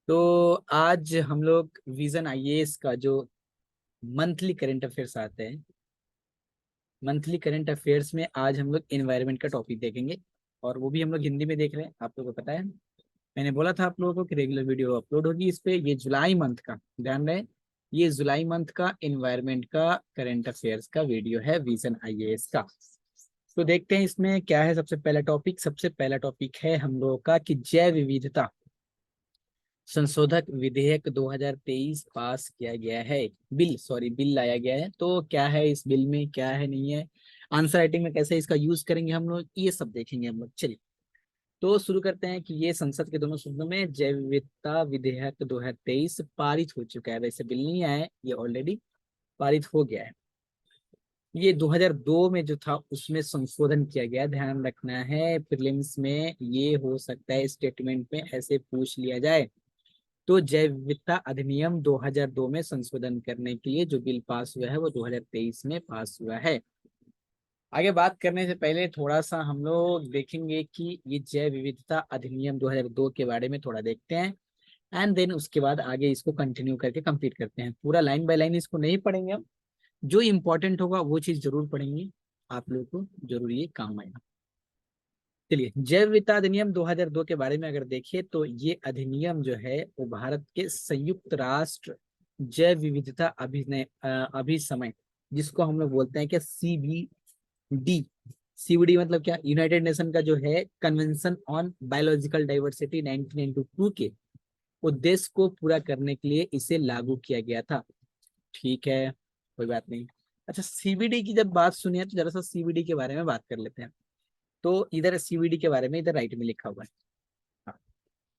तो आज हम लोग विजन आईएएस का जो मंथली करंट अफेयर्स आते हैं, मंथली करंट अफेयर्स में आज हम लोग एनवायरनमेंट का टॉपिक देखेंगे। और वो भी हम लोग हिंदी में देख रहे हैं, आप लोगों को पता है। मैंने बोला था आप लोगों को कि रेगुलर वीडियो अपलोड होगी इस पे। ये जुलाई मंथ का, ध्यान रहे, ये जुलाई मंथ का एनवायरनमेंट का करंट अफेयर्स का वीडियो है विजन आईएएस का। तो देखते हैं इसमें क्या है। सबसे पहला टॉपिक है हम लोगों का कि जैव विविधता संशोधक विधेयक 2023 पास किया गया है। बिल लाया गया है। तो क्या है इस बिल में, क्या है नहीं है, आंसर राइटिंग में कैसे इसका यूज करेंगे हम लोग, ये सब देखेंगे हम लोग। चलिए तो शुरू करते हैं कि ये संसद के दोनों सदनों में जैव विविधता विधेयक 2023 पारित हो चुका है। वैसे बिल नहीं आया है, ये ऑलरेडी पारित हो गया है। ये 2002 में जो था उसमें संशोधन किया गया, ध्यान रखना है। प्रीलिम्स में ये हो सकता है स्टेटमेंट में ऐसे पूछ लिया जाए। तो जैव विविधता अधिनियम 2002 में संशोधन करने के लिए जो बिल पास हुआ है वो 2023 में पास हुआ है। आगे बात करने से पहले थोड़ा सा हम लोग देखेंगे कि ये जैव विविधता अधिनियम 2002 के बारे में थोड़ा देखते हैं। एंड देन उसके बाद आगे इसको कंटिन्यू करके कंप्लीट करते हैं। पूरा लाइन बाय लाइन इसको नहीं पढ़ेंगे हम, जो इंपॉर्टेंट होगा वो चीज जरूर पढ़ेंगे, आप लोगों को जरूर ये काम आएगा। चलिए, जैव विविधता अधिनियम 2002 के बारे में अगर देखिए तो ये अधिनियम जो है वो भारत के संयुक्त राष्ट्र जैव विविधता अभिसमय, जिसको हम लोग बोलते हैं कि सीबीडी। सीबीडी मतलब क्या, यूनाइटेड नेशन का जो है कन्वेंशन ऑन बायोलॉजिकल डाइवर्सिटी 1992 के उद्देश्य को पूरा करने के लिए इसे लागू किया गया था। ठीक है, कोई बात नहीं। अच्छा, सीबीडी की जब बात सुनिए तो जरा सा सीबीडी के बारे में बात कर लेते हैं। तो इधर सीबीडी के बारे में इधर राइट में लिखा हुआ है। हाँ,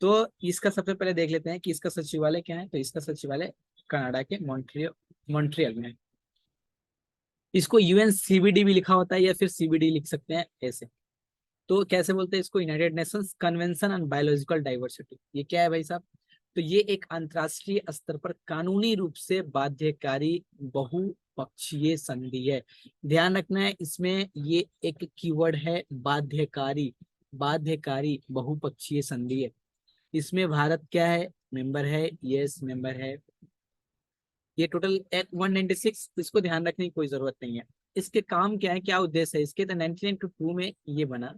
तो इसका सबसे पहले देख लेते हैं कि इसका सचिवालय क्या है। तो इसका सचिवालय कनाडा के मॉन्ट्रियल मॉन्ट्रियल में है। इसको यूएन सीबीडी भी लिखा होता है या फिर सीबीडी लिख सकते हैं ऐसे। तो कैसे बोलते हैं इसको, United Nations convention on biological diversity. ये क्या है भाई साहब? तो ये एक अंतरराष्ट्रीय स्तर पर कानूनी रूप से बाध्यकारी बहुपक्षीय संधि है। ध्यान रखना है इसमें, ये एक कीवर्ड है बाध्यकारी। बाध्यकारी बहुपक्षीय संधि है। इसमें भारत क्या है, मेंबर है, यस मेंबर है। ये टोटल 196, इसको ध्यान रखने की कोई जरूरत नहीं है। इसके काम क्या है, क्या उद्देश्य है इसके, तो 1992 में ये बना।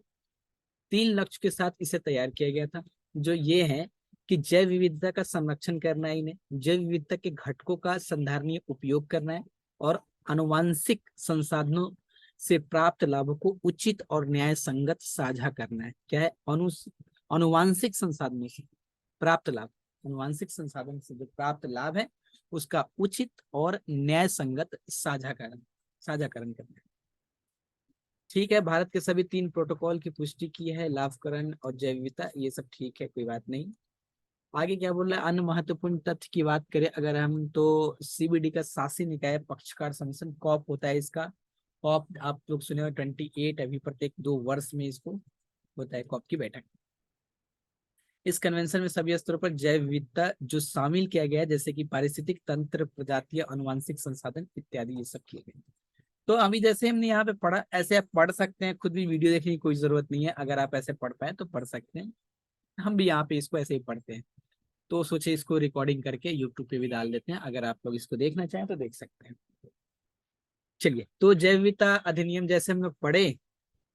3 लक्ष्य के साथ इसे तैयार किया गया था, जो ये है कि जैव विविधता का संरक्षण करना है, इन्हें जैव विविधता के घटकों का संधारणीय उपयोग करना है, और आनुवांशिक संसाधनों से प्राप्त लाभों को उचित और न्याय संगत साझा करना है। क्या है, अनुवांशिक संसाधनों से प्राप्त लाभ, अनुवांशिक संसाधन से जो प्राप्त लाभ है उसका उचित और न्याय संगत साझाकरण करना है। ठीक है, भारत के सभी 3 प्रोटोकॉल की पुष्टि की है, लाभकरण और जैव विविधता, ये सब ठीक है, कोई बात नहीं। आगे क्या बोल रहा है, अन्य महत्वपूर्ण तथ्य की बात करें अगर हम, तो सीबीडी का शासी निकाय पक्षकार संगठन कॉप होता है इसका। कॉप आप लोग सुने हो 28, अभी प्रत्येक 2 वर्ष में इसको होता है कॉप की बैठक। इस कन्वेंशन में सभी स्तरों पर जैव विविधता जो शामिल किया गया है, जैसे कि पारिस्थितिक तंत्र, प्रजातीय, अनुवांशिक संसाधन इत्यादि, ये सब किए गए। तो अभी जैसे हमने यहाँ पे पढ़ा, ऐसे आप पढ़ सकते हैं, खुद भी वीडियो देखने की कोई जरूरत नहीं है। अगर आप ऐसे पढ़ पाए तो पढ़ सकते हैं, हम भी यहाँ पे इसको ऐसे ही पढ़ते हैं। तो सोचे इसको रिकॉर्डिंग करके यूट्यूब पे भी डाल देते हैं, अगर आप लोग इसको देखना चाहें तो देख सकते हैं। चलिए, तो जैव विविधता अधिनियम जैसे हम लोग पढ़े,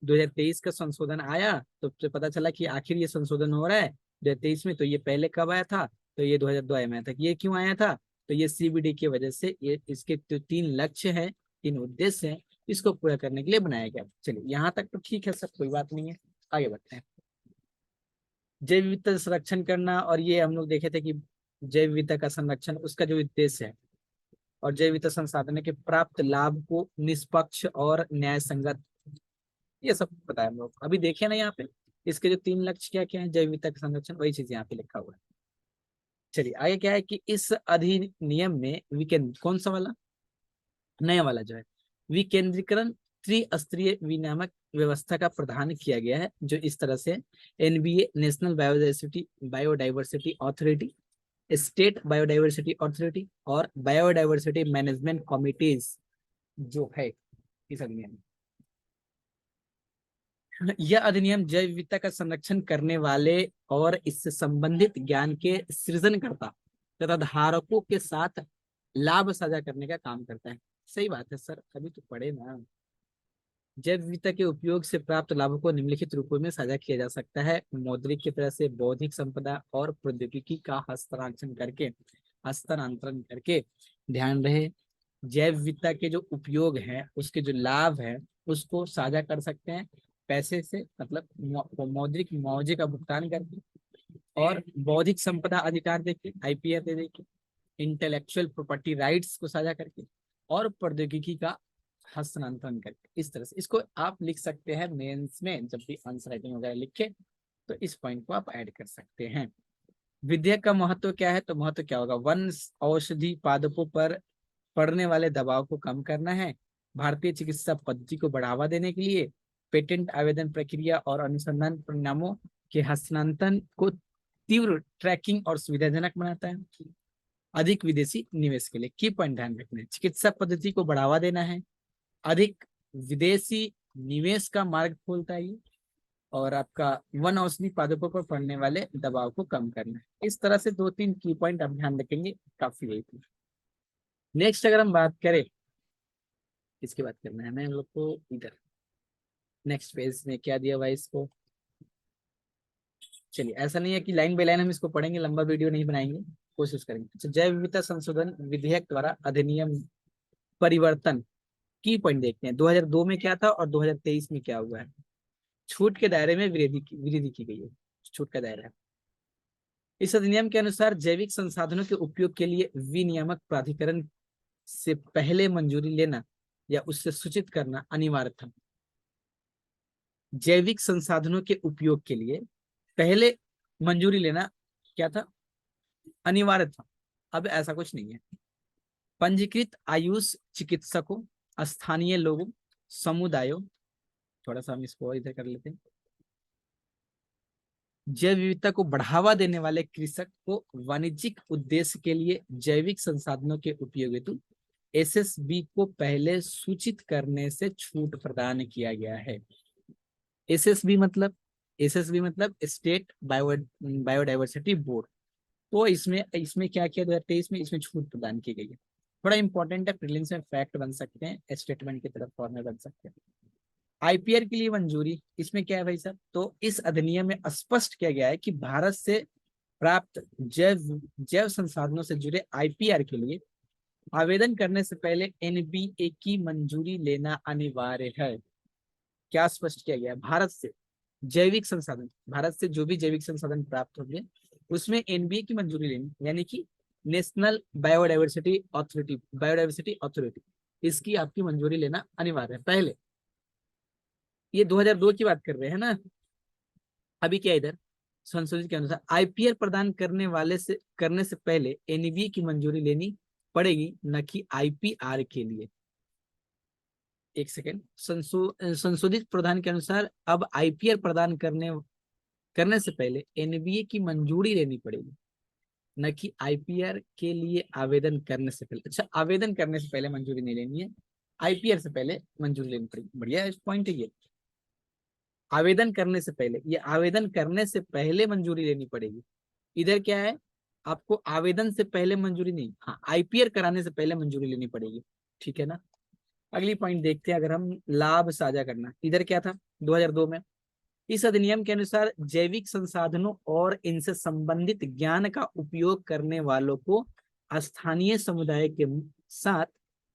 2023 का संशोधन आया तो पता चला कि आखिर ये संशोधन हो रहा है 2023 में। तो ये पहले कब आया था, तो ये 2002 में आया था। ये क्यों आया था, तो ये सीबीडी की वजह से। ये इसके तो 3 लक्ष्य हैं, 3 उद्देश्य हैं, इसको पूरा करने के लिए बनाया गया। चलिए, यहाँ तक तो ठीक है, सब कोई बात नहीं है। आगे बढ़ते हैं। जैव विविधता संरक्षण करना, और ये हम लोग देखे थे कि जैव विविधता का संरक्षण उसका जो उद्देश्य है, और जैव विविधता संसाधन के प्राप्त लाभ को निष्पक्ष और न्याय संगत, ये सब पता है हम लोग। अभी देखे ना यहाँ पे इसके जो 3 लक्ष्य क्या क्या है, जैव विविधता का संरक्षण, वही चीज यहाँ पे लिखा हुआ है। चलिए, आगे क्या है कि इस अधिनियम में विकेंद्र, कौन सा वाला, नया वाला जो है, विकेंद्रीकरण त्रिस्तरीय विनियामक व्यवस्था का प्रावधान किया गया है, जो इस तरह से NBA, national biodiversity authority, state biodiversity authority और बायोडाइवर्सिटी मैनेजमेंट कमिटीज जो है इस अधिनियम में। यह अधिनियम जैव विविधता का संरक्षण करने वाले और इससे संबंधित ज्ञान के सृजनकर्ता तथा धारकों के साथ लाभ साझा करने का काम करता है। सही बात है सर, अभी तो पढ़े ना। जैव विविधता के उपयोग से प्राप्त लाभों को निम्नलिखित रूपों में साझा किया जा सकता है। मौद्रिक की तरह से बौद्धिक संपदा और प्रौद्योगिकी का हस्तांतरण करके ध्यान रहे, जैव विविधता के जो उपयोग है उसके जो लाभ है उसको साझा कर सकते हैं पैसे से, मतलब मौद्रिक मुआवजे का भुगतान करके, और बौद्धिक संपदा अधिकार देके आईपीआर दे देके, इंटेलेक्चुअल प्रॉपर्टी राइट्स को साझा करके, और प्रौद्योगिकी का हस्तांतरण करके। इस तरह से इसको आप लिख सकते हैं मेंस में, जब भी आंसर राइटिंग वगैरह लिखे तो इस पॉइंट को आप ऐड कर सकते हैं। विधेयक का महत्व क्या है, तो महत्व क्या होगा, वन औषधि पादपों पर पड़ने वाले दबाव को कम करना है, भारतीय चिकित्सा पद्धति को बढ़ावा देने के लिए, पेटेंट आवेदन प्रक्रिया और अनुसंधान परिणामों के हस्तांतरण को तीव्र ट्रैकिंग और सुविधाजनक बनाता है, अधिक विदेशी निवेश के लिए। की पॉइंट ध्यान रखना है, चिकित्सा पद्धति को बढ़ावा देना है, अधिक विदेशी निवेश का मार्ग खोलता है, और आपका वन औषधि पादपों पर पड़ने वाले दबाव को कम करना है। इस तरह से 2-3 की पॉइंट आप ध्यान रखेंगे, काफी यही थी। नेक्स्ट अगर हम बात करें, किसकी बात करना है हमें हम लोग को, इधर नेक्स्ट पेज में क्या दिया हुआ है इसको। चलिए, ऐसा नहीं है कि लाइन बाय लाइन हम इसको पढ़ेंगे, लंबा वीडियो नहीं बनाएंगे, कोशिश करेंगे। अच्छा, जैव विविधता संशोधन विधेयक द्वारा अधिनियम परिवर्तन की पॉइंट देखते हैं। 2002 में क्या था और 2023 में क्या हुआ है। छूट के दायरे में वृद्धि की गई है, छूट का दायरा है। इस अधिनियम के अनुसार जैविक संसाधनों के उपयोग के लिए विनियामक प्राधिकरण से पहले मंजूरी लेना या उससे सूचित करना अनिवार्य था। जैविक संसाधनों के उपयोग के लिए पहले मंजूरी लेना क्या था, अनिवार्य था। अब ऐसा कुछ नहीं है। पंजीकृत आयुष चिकित्सकों, स्थानीय लोगों, समुदायों, थोड़ा सा हम इसको इधर कर लेते हैं, जैव विविधता को बढ़ावा देने वाले कृषक को वाणिज्यिक उद्देश्य के लिए जैविक संसाधनों के उपयोग हेतु एसएसबी को पहले सूचित करने से छूट प्रदान किया गया है। एसएसबी मतलब स्टेट बायोडाइवर्सिटी बोर्ड। तो इसमें इसमें क्या किया 2023 में, इसमें छूट प्रदान की गई है। बड़ा इंपॉर्टेंट है, प्रीलिम्स में फैक्ट बन सकते हैं, स्टेटमेंट की तरफ फॉर्म बन सकते हैं। आईपीआर के लिए मंजूरी, इसमें क्या है भाई साहब, तो इस अधिनियम में स्पष्ट किया गया है कि भारत से प्राप्त जैव जैव संसाधनों से जुड़े आईपीआर के लिए आवेदन करने से पहले एनबीए की मंजूरी लेना अनिवार्य है। क्या स्पष्ट किया गया है, भारत से जैविक संसाधन, भारत से जो भी जैविक संसाधन प्राप्त होंगे उसमें एनबीए की मंजूरी लेनी, यानी कि नेशनल बायोडाइवर्सिटी अथॉरिटी, इसकी आपकी मंजूरी लेना अनिवार्य है पहले। ये 2002 की बात कर रहे हैं ना। अभी क्या इधर संशोधित के अनुसार आईपीआर प्रदान करने से पहले एनबीए की मंजूरी लेनी पड़ेगी, न कि आईपीआर के लिए। एक सेकेंड, संशोधित प्रावधान के अनुसार अब आईपीआर प्रदान करने से पहले एनबीए की मंजूरी लेनी पड़ेगी, न कि आईपीआर के लिए आवेदन करने से पहले। अच्छा, आवेदन करने से पहले मंजूरी नहीं लेनी है, आईपीआर से पहले मंजूरी लेनी पड़ेगी। बढ़िया पॉइंट है ये, आवेदन करने से पहले, ये आवेदन करने से पहले मंजूरी लेनी पड़ेगी। इधर क्या है, आपको आवेदन से पहले मंजूरी नहीं, हाँ आईपीआर कराने से पहले मंजूरी लेनी पड़ेगी। ठीक है ना। अगली पॉइंट देखते हैं, अगर हम लाभ साझा करना, इधर क्या था 2002 में, इस अधिनियम के अनुसार जैविक संसाधनों और इनसे संबंधित ज्ञान का उपयोग करने वालों को स्थानीय समुदाय के साथ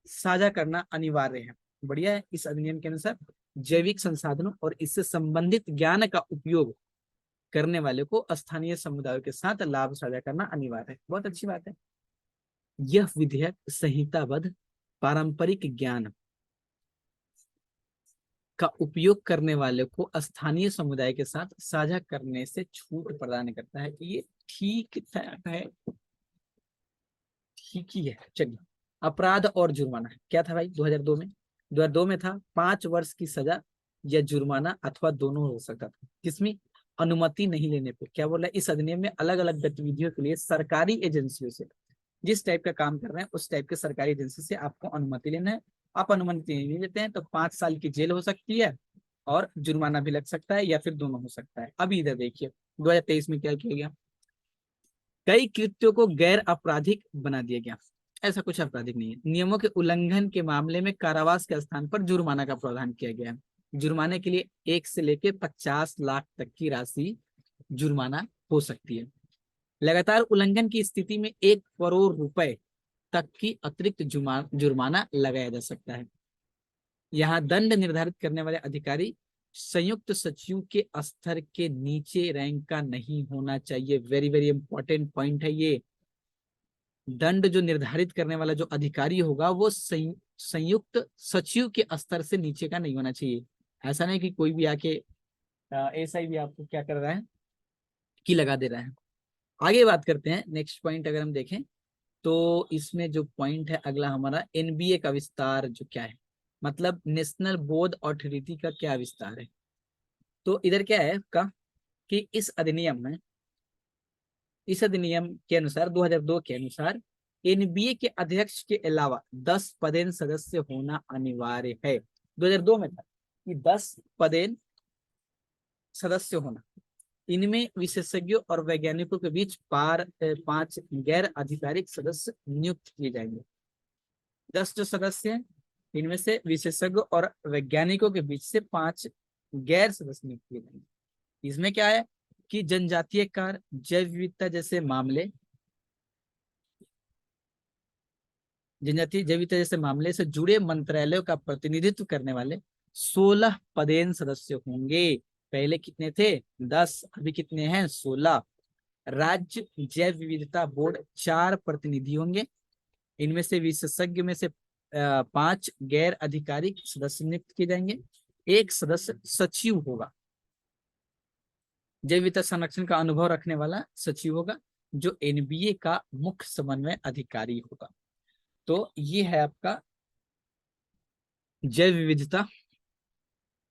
साझा करना अनिवार्य है। बढ़िया है, इस अधिनियम के अनुसार जैविक संसाधनों और इससे संबंधित ज्ञान का उपयोग करने वाले को स्थानीय समुदायों के साथ लाभ साझा करना अनिवार्य है। बहुत अच्छी बात है। यह विधेयक संहिताबद्ध पारंपरिक ज्ञान का उपयोग करने वाले को स्थानीय समुदाय के साथ साझा करने से छूट प्रदान करता है। ये ठीक है, ठीक ही है। चलिए, अपराध और जुर्माना क्या था भाई 2002 में, 2002 में था 5 वर्ष की सजा या जुर्माना अथवा दोनों हो सकता था। किसमें, अनुमति नहीं लेने पे। क्या बोला, इस अधिनियम में अलग अलग गतिविधियों के लिए सरकारी एजेंसियों से, जिस टाइप का काम कर रहे हैं उस टाइप के सरकारी एजेंसी से आपको अनुमति लेना है। आप अनुमति नहीं लेते हैं तो 5 साल की जेल हो सकती है और जुर्माना भी लग सकता है या फिर दोनों हो सकता है। अभी इधर देखिए 2023 में क्या किया गया, कई कृत्यों को गैर आपराधिक बना दिया गया। ऐसा कुछ आपराधिक नहीं है। नियमों के उल्लंघन के मामले में कारावास के स्थान पर जुर्माना का प्रावधान किया गया है। जुर्माने के लिए 1 से लेकर 50 लाख तक की राशि जुर्माना हो सकती है। लगातार उल्लंघन की स्थिति में 1 करोड़ रुपए तक की अतिरिक्त जुर्माना लगाया जा सकता है। यहाँ दंड निर्धारित करने वाले अधिकारी संयुक्त सचिव के स्तर के नीचे रैंक का नहीं होना चाहिए। वेरी वेरी इंपॉर्टेंट पॉइंट है ये। दंड जो निर्धारित करने वाला जो अधिकारी होगा वो संयुक्त सचिव के स्तर से नीचे का नहीं होना चाहिए। ऐसा नहीं कि कोई भी आके ऐसा ही भी आपको क्या कर रहा है कि लगा दे रहा है। आगे बात करते हैं। नेक्स्ट पॉइंट अगर हम देखें तो इसमें जो पॉइंट है अगला हमारा एनबीए का विस्तार जो क्या है, मतलब नेशनल बोर्ड अथॉरिटी का क्या विस्तार है। तो इधर क्या है का कि इस अधिनियम के अनुसार 2002 के अनुसार एनबीए के अध्यक्ष के अलावा 10 पदेन सदस्य होना अनिवार्य है। 2002 में था कि 10 पदेन सदस्य होना। इनमें विशेषज्ञों और वैज्ञानिकों के बीच 5 गैर आधिकारिक सदस्य नियुक्त किए जाएंगे। 10 जो सदस्य हैं इनमें से विशेषज्ञों और वैज्ञानिकों के बीच से 5 गैर सदस्य नियुक्त किए जाएंगे। इसमें क्या है कि जनजातीय कार्य, जैव विविधता जैसे मामले, जनजातीय जैव विविधता जैसे मामले से जुड़े मंत्रालयों का प्रतिनिधित्व करने वाले 16 पदेन सदस्य होंगे। पहले कितने थे? 10, अभी कितने हैं? 16। राज्य जैव विविधता बोर्ड 4 प्रतिनिधि होंगे। इनमें से विशेषज्ञ में से 5 गैर आधिकारिक सदस्य नियुक्त किए जाएंगे। 1 सदस्य सचिव होगा, जैव विविधता संरक्षण का अनुभव रखने वाला सचिव होगा, जो एनबीए का मुख्य समन्वय अधिकारी होगा। तो ये है आपका जैव विविधता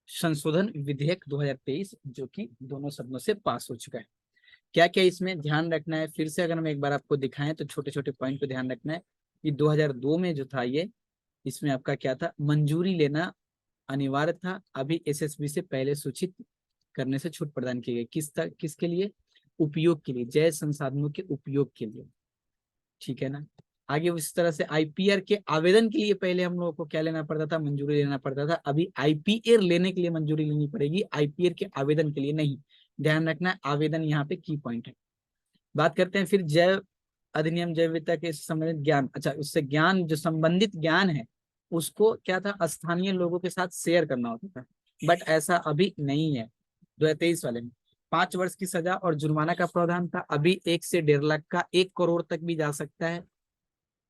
संशोधन विधेयक 2023, जो कि दोनों सदनों से पास हो चुका है। क्या क्या इसमें ध्यान रखना है, फिर से अगर हम एक बार आपको दिखाएं तो छोटे छोटे पॉइंट को ध्यान रखना है कि 2002 में जो था ये, इसमें आपका क्या था, मंजूरी लेना अनिवार्य था। अभी एसएसबी से पहले सूचित करने से छूट प्रदान की गई। किसके लिए? उपयोग के लिए, जैव संसाधनों के उपयोग के लिए। ठीक है ना। आगे उस तरह से आईपीआर के आवेदन के लिए पहले हम लोगों को क्या लेना पड़ता था? मंजूरी लेना पड़ता था। अभी आईपीआर लेने के लिए मंजूरी लेनी पड़ेगी, आईपीआर के आवेदन के लिए नहीं। ध्यान रखना है, आवेदन यहाँ पे की पॉइंट है। बात करते हैं फिर जैव अधिनियम जैव विविधता के संबंधित ज्ञान। अच्छा, उससे ज्ञान जो संबंधित ज्ञान है उसको क्या था, स्थानीय लोगों के साथ शेयर करना होता था, बट ऐसा अभी नहीं है। 2023 वाले में 5 वर्ष की सजा और जुर्माना का प्रावधान था। अभी 1 से 1.5 लाख का 1 करोड़ तक भी जा सकता है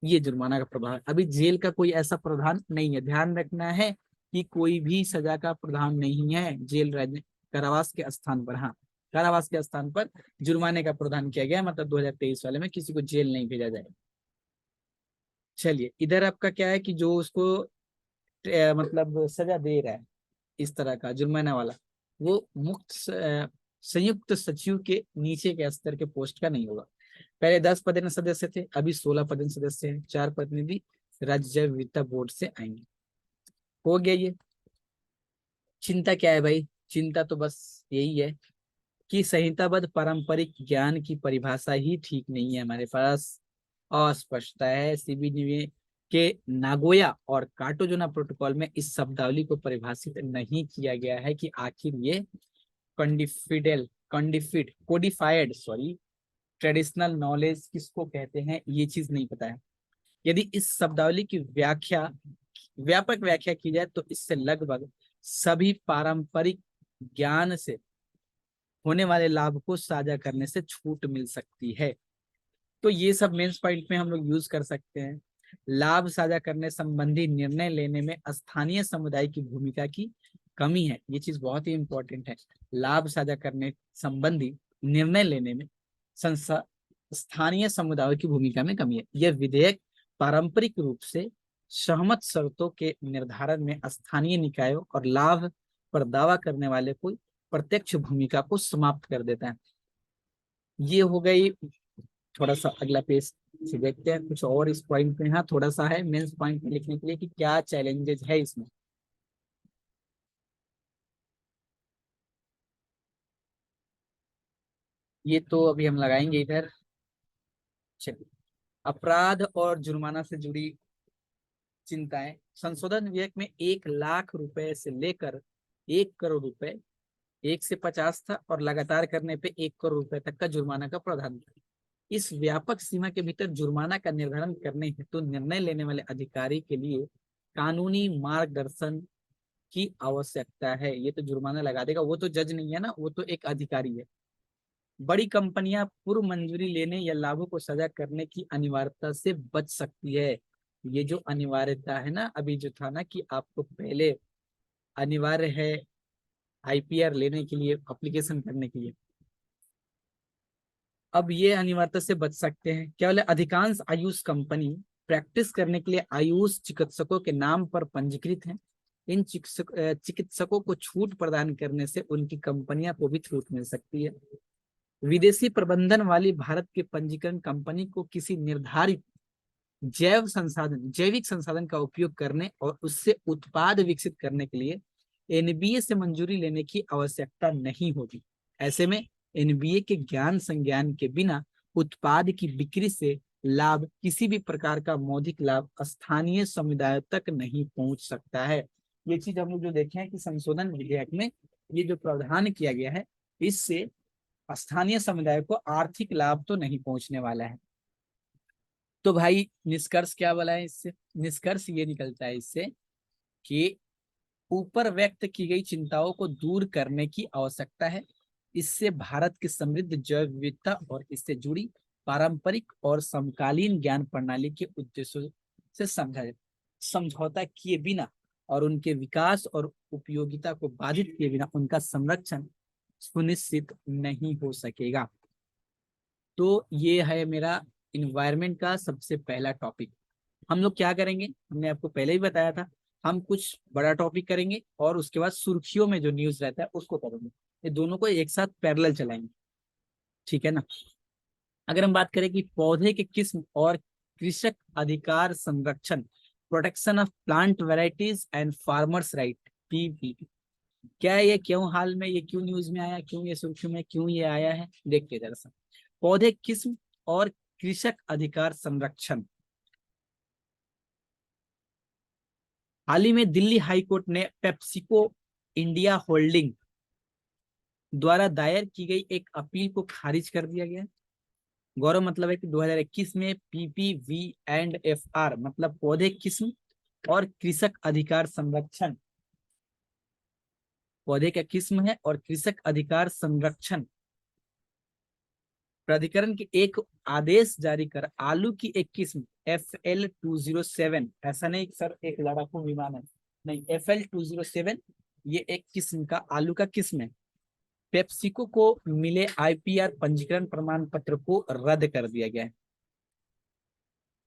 ये जुर्माना का प्रावधान। अभी जेल का कोई ऐसा प्रावधान नहीं है। ध्यान रखना है कि कोई भी सजा का प्रावधान नहीं है जेल रहने, कारावास के स्थान पर। हाँ, कारावास के स्थान पर जुर्माने का प्रावधान किया गया, मतलब 2023 वाले में किसी को जेल नहीं भेजा जाएगा। चलिए, इधर आपका क्या है कि जो उसको मतलब सजा दे रहा है इस तरह का जुर्माना वाला, वो संयुक्त सचिव के नीचे के स्तर के पोस्ट का नहीं होगा। पहले 10 पदेन सदस्य थे, अभी 16 पदेन सदस्य हैं। 4 प्रतिनिधि राज्य जैव विविधता बोर्ड से आएंगे। हो गया ये। चिंता क्या है भाई? चिंता तो बस यही है कि संहिताबद्ध पारंपरिक ज्ञान की परिभाषा ही ठीक नहीं है हमारे पास। अस्पष्टता है। सीबीडीवी के नागोया और कार्टाजोना प्रोटोकॉल में इस शब्दावली को परिभाषित नहीं किया गया है कि आखिर ये कोडिफाइड ट्रेडिशनल नॉलेज किसको कहते हैं, ये चीज नहीं पता है। यदि इस शब्दावली की व्यापक व्याख्या की जाए तो इससे लगभग सभी पारंपरिक ज्ञान से होने वाले लाभ को साझा करने से छूट मिल सकती है। तो ये सब मेंस पॉइंट में हम लोग यूज कर सकते हैं। लाभ साझा करने संबंधी निर्णय लेने में स्थानीय समुदाय की भूमिका की कमी है। ये चीज बहुत ही इंपॉर्टेंट है। लाभ साझा करने संबंधी निर्णय लेने में स्थानीय समुदायों की भूमिका में कमी है। यह विधेयक पारंपरिक रूप से सहमत शर्तों के निर्धारण में स्थानीय निकायों और लाभ पर दावा करने वाले को प्रत्यक्ष भूमिका को समाप्त कर देता है। ये हो गई। थोड़ा सा अगला पेज से देखते हैं कुछ और इस पॉइंट में। हाँ, थोड़ा सा है मेंस पॉइंट में लिखने के लिए कि क्या चैलेंजेस है इसमें। ये तो अभी हम लगाएंगे इधर। चलिए, अपराध और जुर्माना से जुड़ी चिंताएं। संशोधन विधेयक में 1 लाख रुपए से लेकर 1 करोड़ रुपए, 1 से 50 था, और लगातार करने पे 1 करोड़ रुपए तक का जुर्माना का प्रावधान था। इस व्यापक सीमा के भीतर जुर्माना का निर्धारण करने हेतु निर्णय लेने वाले अधिकारी के लिए कानूनी मार्गदर्शन की आवश्यकता है। ये तो जुर्माना लगा देगा, वो तो जज नहीं है ना, वो तो एक अधिकारी है। बड़ी कंपनियां पूर्व मंजूरी लेने या लाभों को सजा करने की अनिवार्यता से बच सकती है। ये जो अनिवार्यता है ना, अभी जो था ना कि आपको पहले अनिवार्य है आईपीआर लेने के लिए, एप्लीकेशन करने के लिए, अब ये अनिवार्यता से बच सकते हैं। केवल अधिकांश आयुष कंपनी प्रैक्टिस करने के लिए आयुष चिकित्सकों के नाम पर पंजीकृत हैं। इन चिकित्सकों को छूट प्रदान करने से उनकी कंपनियां को भी छूट मिल सकती है। विदेशी प्रबंधन वाली भारत की पंजीकरण कंपनी को किसी निर्धारित जैविक संसाधन का उपयोग करने और उससे उत्पाद विकसित करने के लिए एनबीए से मंजूरी लेने की आवश्यकता नहीं होगी। ऐसे में एनबीए के ज्ञान संज्ञान के बिना उत्पाद की बिक्री से लाभ, किसी भी प्रकार का मौद्रिक लाभ स्थानीय समुदाय तक नहीं पहुंच सकता है। ये चीज हम लोग जो देखे हैं कि संशोधन विधेयक में ये जो प्रावधान किया गया है, इससे स्थानीय समुदाय को आर्थिक लाभ तो नहीं पहुंचने वाला है। तो भाई निष्कर्ष क्या बोला है इससे? निष्कर्ष ये निकलता है इससे कि ऊपर व्यक्त की गई चिंताओं को दूर करने की आवश्यकता है। इससे भारत की समृद्ध जैव विविधता और इससे जुड़ी पारंपरिक और समकालीन ज्ञान प्रणाली के उद्देश्यों से समझौता किए बिना और उनके विकास और उपयोगिता को बाधित किए बिना उनका संरक्षण सुनिश्चित नहीं हो सकेगा। तो ये है मेरा इन्वायरमेंट का सबसे पहला टॉपिक। हम लोग क्या करेंगे, हमने आपको पहले ही बताया था, हम कुछ बड़ा टॉपिक करेंगे और उसके बाद सुर्खियों में जो न्यूज रहता है उसको करेंगे। ये दोनों को एक साथ पैरेलल चलाएंगे, ठीक है ना। अगर हम बात करें कि पौधे के किस्म और कृषक अधिकार संरक्षण, protection of plant varieties and farmers right, PVP, क्या है ये, क्यों हाल में ये क्यों न्यूज में आया, क्यों ये सुर्खियों में क्यों ये आया है, देखते दरअसल। पौधे किस्म और कृषक अधिकार संरक्षण। हाल ही में दिल्ली हाईकोर्ट ने पेप्सिको इंडिया होल्डिंग द्वारा दायर की गई एक अपील को खारिज कर दिया गया। गौरव मतलब है कि 2021 में पीपीवी एंड एफआर मतलब पौधे किस्म और कृषक अधिकार संरक्षण, पौधे का किस्म है और कृषक अधिकार संरक्षण प्राधिकरण के एक आदेश जारी कर आलू की एक किस्म FL207, ऐसा नहीं सर एक लड़ाकू विमान है, नहीं, FL207 ये एक किस्म का आलू का किस्म है, पेप्सिको को मिले आईपीआर पंजीकरण प्रमाण पत्र को रद्द कर दिया गया है।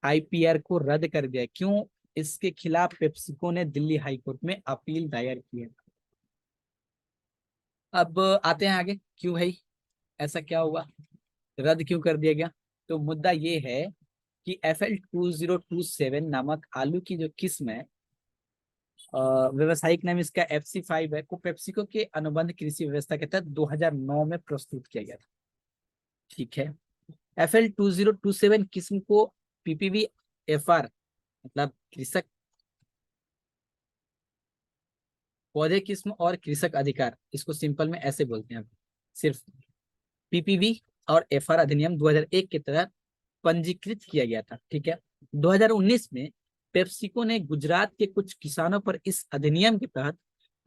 आईपीआर को रद्द कर दिया, क्यों? इसके खिलाफ पेप्सिको ने दिल्ली हाईकोर्ट में अपील दायर की है। अब आते हैं आगे, क्यों भाई ऐसा क्या हुआ, रद्द क्यों कर दिया गया? तो मुद्दा ये है कि FL2027 नामक आलू की जो किस्म है, व्यवसायिक नाम इसका FC5 है, को पेप्सिको के अनुबंध कृषि व्यवस्था के तहत 2009 में प्रस्तुत किया गया था, ठीक है। FL2027 किस्म को पीपीवी एफआर मतलब कृषक पौधे किस्म और कृषक अधिकार, इसको सिंपल में ऐसे बोलते हैं सिर्फ, पीपीवी और एफआर अधिनियम 2001 के तहत पंजीकृत किया गया था, ठीक है। 2019 में पेप्सिको ने गुजरात के कुछ किसानों पर इस अधिनियम के तहत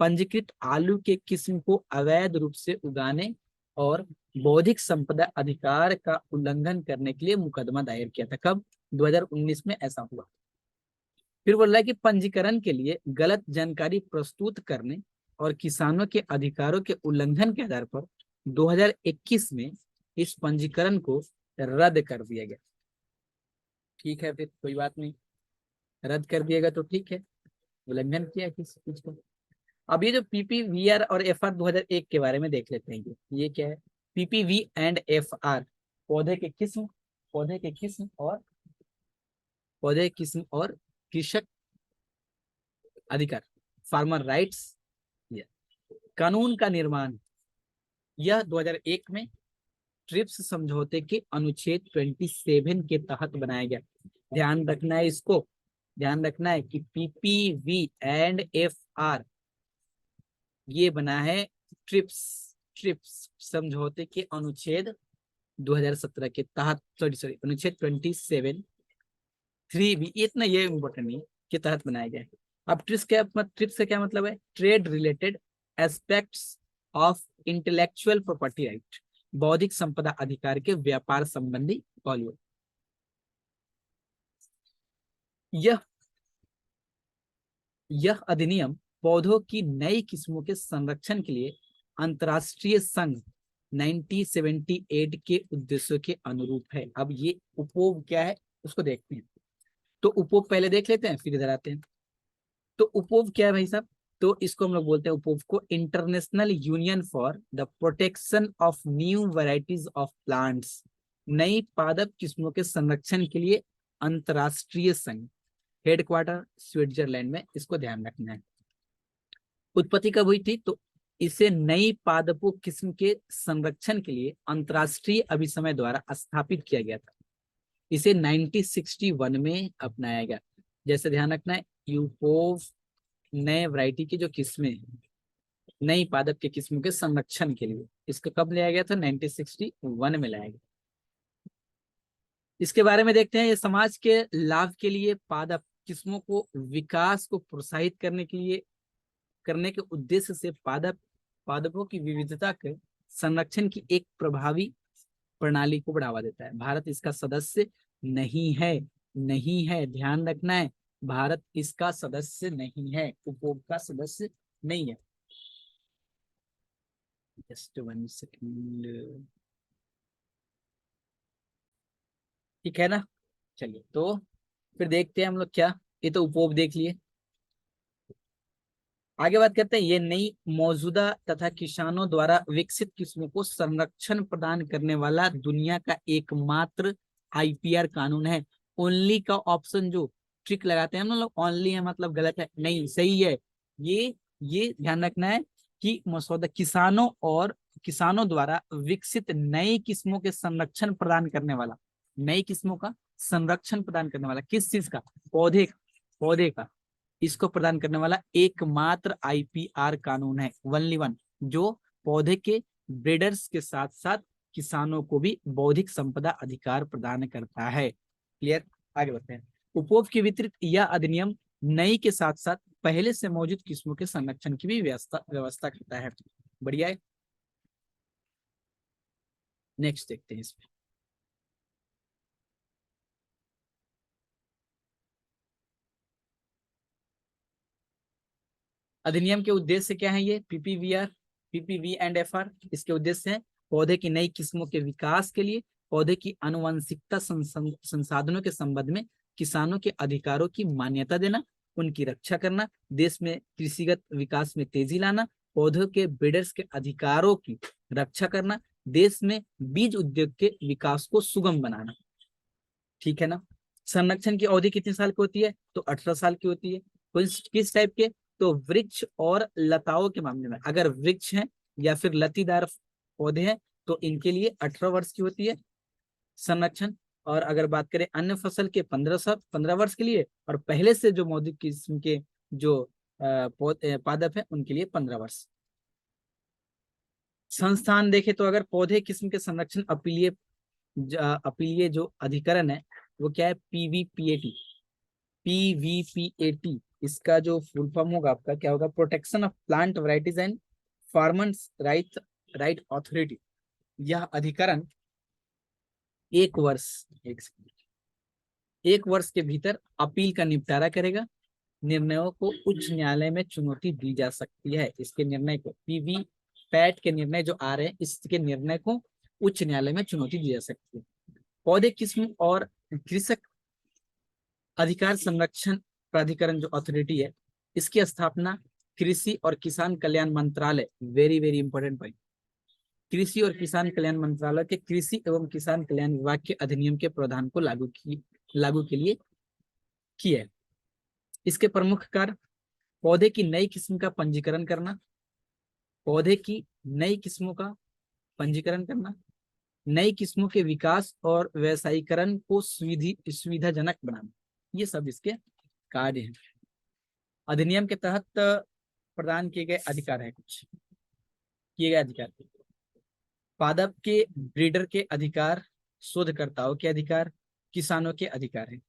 पंजीकृत आलू के किस्म को अवैध रूप से उगाने और बौद्धिक संपदा अधिकार का उल्लंघन करने के लिए मुकदमा दायर किया था। कब? 2019 में ऐसा हुआ। फिर बोल रहा है कि पंजीकरण के लिए गलत जानकारी प्रस्तुत करने और किसानों के अधिकारों के उल्लंघन के आधार पर 2021 में इस पंजीकरण को रद्द कर दिया गया, ठीक है। फिर कोई बात नहीं, रद्द कर दिएगा तो ठीक है, उल्लंघन किया किस चीज को। अब ये जो पीपीवीआर और एफआर 2001 के बारे में देख लेते हैं, ये क्या है? पीपीवी एंड एफआर पौधे के किस्म, पौधे के किस्म और पौधे किस्म और कृषक अधिकार, फार्मर राइट्स, कानून का निर्माण, यह 2001 में ट्रिप्स समझौते के अनुच्छेद 27 के तहत बनाया गया। ध्यान रखना है इसको, ध्यान रखना है कि पीपीवी एंड एफ आर ये बना है ट्रिप्स, ट्रिप्स समझौते के अनुच्छेद 2017 के तहत, सॉरी सॉरी अनुच्छेद 27 3 भी, इतना ये इम्पोर्टेंट नहीं, के तहत बनाया गया है। अब ट्रिप्स क्या, ट्रिप्स का क्या मतलब है? Trade related aspects of intellectual property right, बौद्धिक संपदा अधिकार के व्यापार संबंधी पहलू। यह यह अधिनियम पौधों की नई किस्मों के संरक्षण के लिए अंतर्राष्ट्रीय संघ 1978 के उद्देश्यों के अनुरूप है। अब ये उपभोग क्या है उसको देखते हैं। तो उपभोग पहले देख लेते हैं, फिर इधर आते हैं। तो उपभोग क्या है भाई साहब? तो इसको हम लोग बोलते हैं उपभोग को international union for the protection of new varieties of plants, नई पादप किस्मों के संरक्षण के लिए अंतरराष्ट्रीय संघ, हेडक्वार्टर स्विट्जरलैंड में, इसको ध्यान रखना है। उत्पत्ति कब हुई थी? तो इसे नई पादपों किस्म के संरक्षण के लिए अंतरराष्ट्रीय अभिसमय द्वारा स्थापित किया गया था। इसे 1961 में अपनाया गया। जैसे ध्यान रखना है, यूपोव नए वैरायटी की जो किस्में हैं, नई पादप के किस्मों के संरक्षण के लिए, इसको कब लाया गया था? 1961 में लाया गया। इसके बारे में देखते हैं। ये समाज के लाभ के लिए पादप किस्मों को विकास को प्रोत्साहित करने के लिए, करने के उद्देश्य से पादपों की विविधता के संरक्षण की एक प्रभावी प्रणाली को बढ़ावा देता है। भारत इसका सदस्य नहीं है, नहीं है, ध्यान रखना है, भारत इसका सदस्य नहीं है, उपभोग का सदस्य नहीं है। जस्ट 1 सेकेंड, ठीक है ना? चलिए तो फिर देखते हैं हम लोग क्या, ये तो उपभोग देख लिए। आगे बात करते हैं, ये नई मौजूदा तथा किसानों द्वारा विकसित किस्मों को संरक्षण प्रदान करने वाला दुनिया का एकमात्र आईपीआर कानून है। ओनली का ऑप्शन जो ट्रिक लगाते हैं हम लोग, ओनली है मतलब गलत है, नहीं सही है। ये ध्यान रखना है कि मसौदा किसानों द्वारा विकसित नई किस्मों के संरक्षण प्रदान करने वाला, नई किस्मों का संरक्षण प्रदान करने वाला, किस चीज का? पौधे, पौधे का, इसको प्रदान करने वाला एकमात्र आईपीआर कानून है, ओनली वन, जो पौधे के ब्रीडर्स के साथ साथ किसानों को भी बौद्धिक संपदा अधिकार प्रदान करता है। क्लियर? आगे बढ़ते हैं। उपभोग के वितरित यह अधिनियम नई के साथ साथ पहले से मौजूद किस्मों के संरक्षण की भी व्यवस्था करता है। बढ़िया है। नेक्स्ट देखते हैं इसमें। अधिनियम के उद्देश्य क्या है? ये पीपीवीआर, पीपीवी एंड एफआर, इसके उद्देश्य है पौधे की नई किस्मों के विकास के लिए, पौधे की आनुवंशिकता संसाधनों के संबंध में किसानों के अधिकारों की मान्यता देना, उनकी रक्षा करना, देश में कृषिगत विकास में तेजी लाना, पौधों के ब्रीडर्स के अधिकारों की रक्षा करना, देश में बीज उद्योग के विकास को सुगम बनाना। ठीक है ना? संरक्षण की अवधि कितने साल की होती है? तो 18 साल की होती है। किस टाइप के? तो वृक्ष और लताओं के मामले में, अगर वृक्ष है या फिर लतीदार पौधे हैं तो इनके लिए 18 वर्ष की होती है संरक्षण। और अगर बात करें अन्य फसल के 15 वर्ष के लिए, और पहले से जो मौजूद किस्म के जो पादप है उनके लिए 15 वर्ष। संस्थान देखे तो अगर पौधे किस्म के संरक्षण अपीलीय जो अधिकरण है वो क्या है? पीवीपीएटी, पीवीपीएटी, इसका जो फुल फॉर्म होगा आपका क्या होगा? Protection of plant varieties and farmers right authority. यह अधिकरण एक वर्ष, एक वर्ष के भीतर अपील का निपटारा करेगा। निर्णयों को उच्च न्यायालय में चुनौती दी जा सकती है। इसके निर्णय को, पीवी पैट के निर्णय जो आ रहे हैं, इसके निर्णय को उच्च न्यायालय में चुनौती दी जा सकती है। पौधे किस्म और कृषक अधिकार संरक्षण प्राधिकरण जो अथॉरिटी है, इसकी स्थापना कृषि और किसान कल्याण मंत्रालय, वेरी वेरी इंपॉर्टेंट पॉइंट, कृषि और किसान कल्याण मंत्रालय के कृषि एवं किसान कल्याण विभाग के अधिनियम के प्रावधान को लागू के लिए किया है। इसके प्रमुख कार्य, पौधे की नई किस्म का पंजीकरण करना, पौधे की नई किस्मों का पंजीकरण करना, नई किस्मों के विकास और व्यवसायीकरण को सुविधाजनक बनाना, ये सब इसके कार्य हैं। अधिनियम के तहत प्रदान किए गए अधिकार है, कुछ किए गए अधिकार, पादप के ब्रीडर के अधिकार, शोधकर्ताओं के अधिकार, किसानों के अधिकार हैं।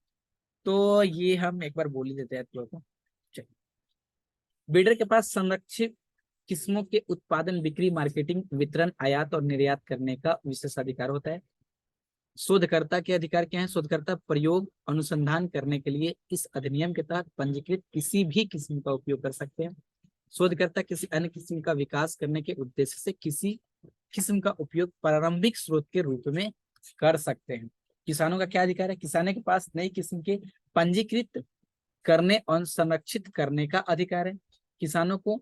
तो ये हम एक बार बोल ही देते हैं तो। ब्रीडर के पास संरक्षित किस्मों के उत्पादन, बिक्री, मार्केटिंग, वितरण, आयात और निर्यात करने का विशेष अधिकार होता है। शोधकर्ता के अधिकार क्या है? शोधकर्ता प्रयोग अनुसंधान करने के लिए इस अधिनियम के तहत पंजीकृत किसी भी किस्म का उपयोग कर सकते हैं। शोधकर्ता किसी अन्य किस्म का विकास करने के उद्देश्य से किसी किस्म का उपयोग प्रारंभिक स्रोत के रूप में कर सकते हैं। किसानों का क्या अधिकार है? किसानों के पास नई किस्म के पंजीकृत करने और संरक्षित करने का अधिकार है। किसानों को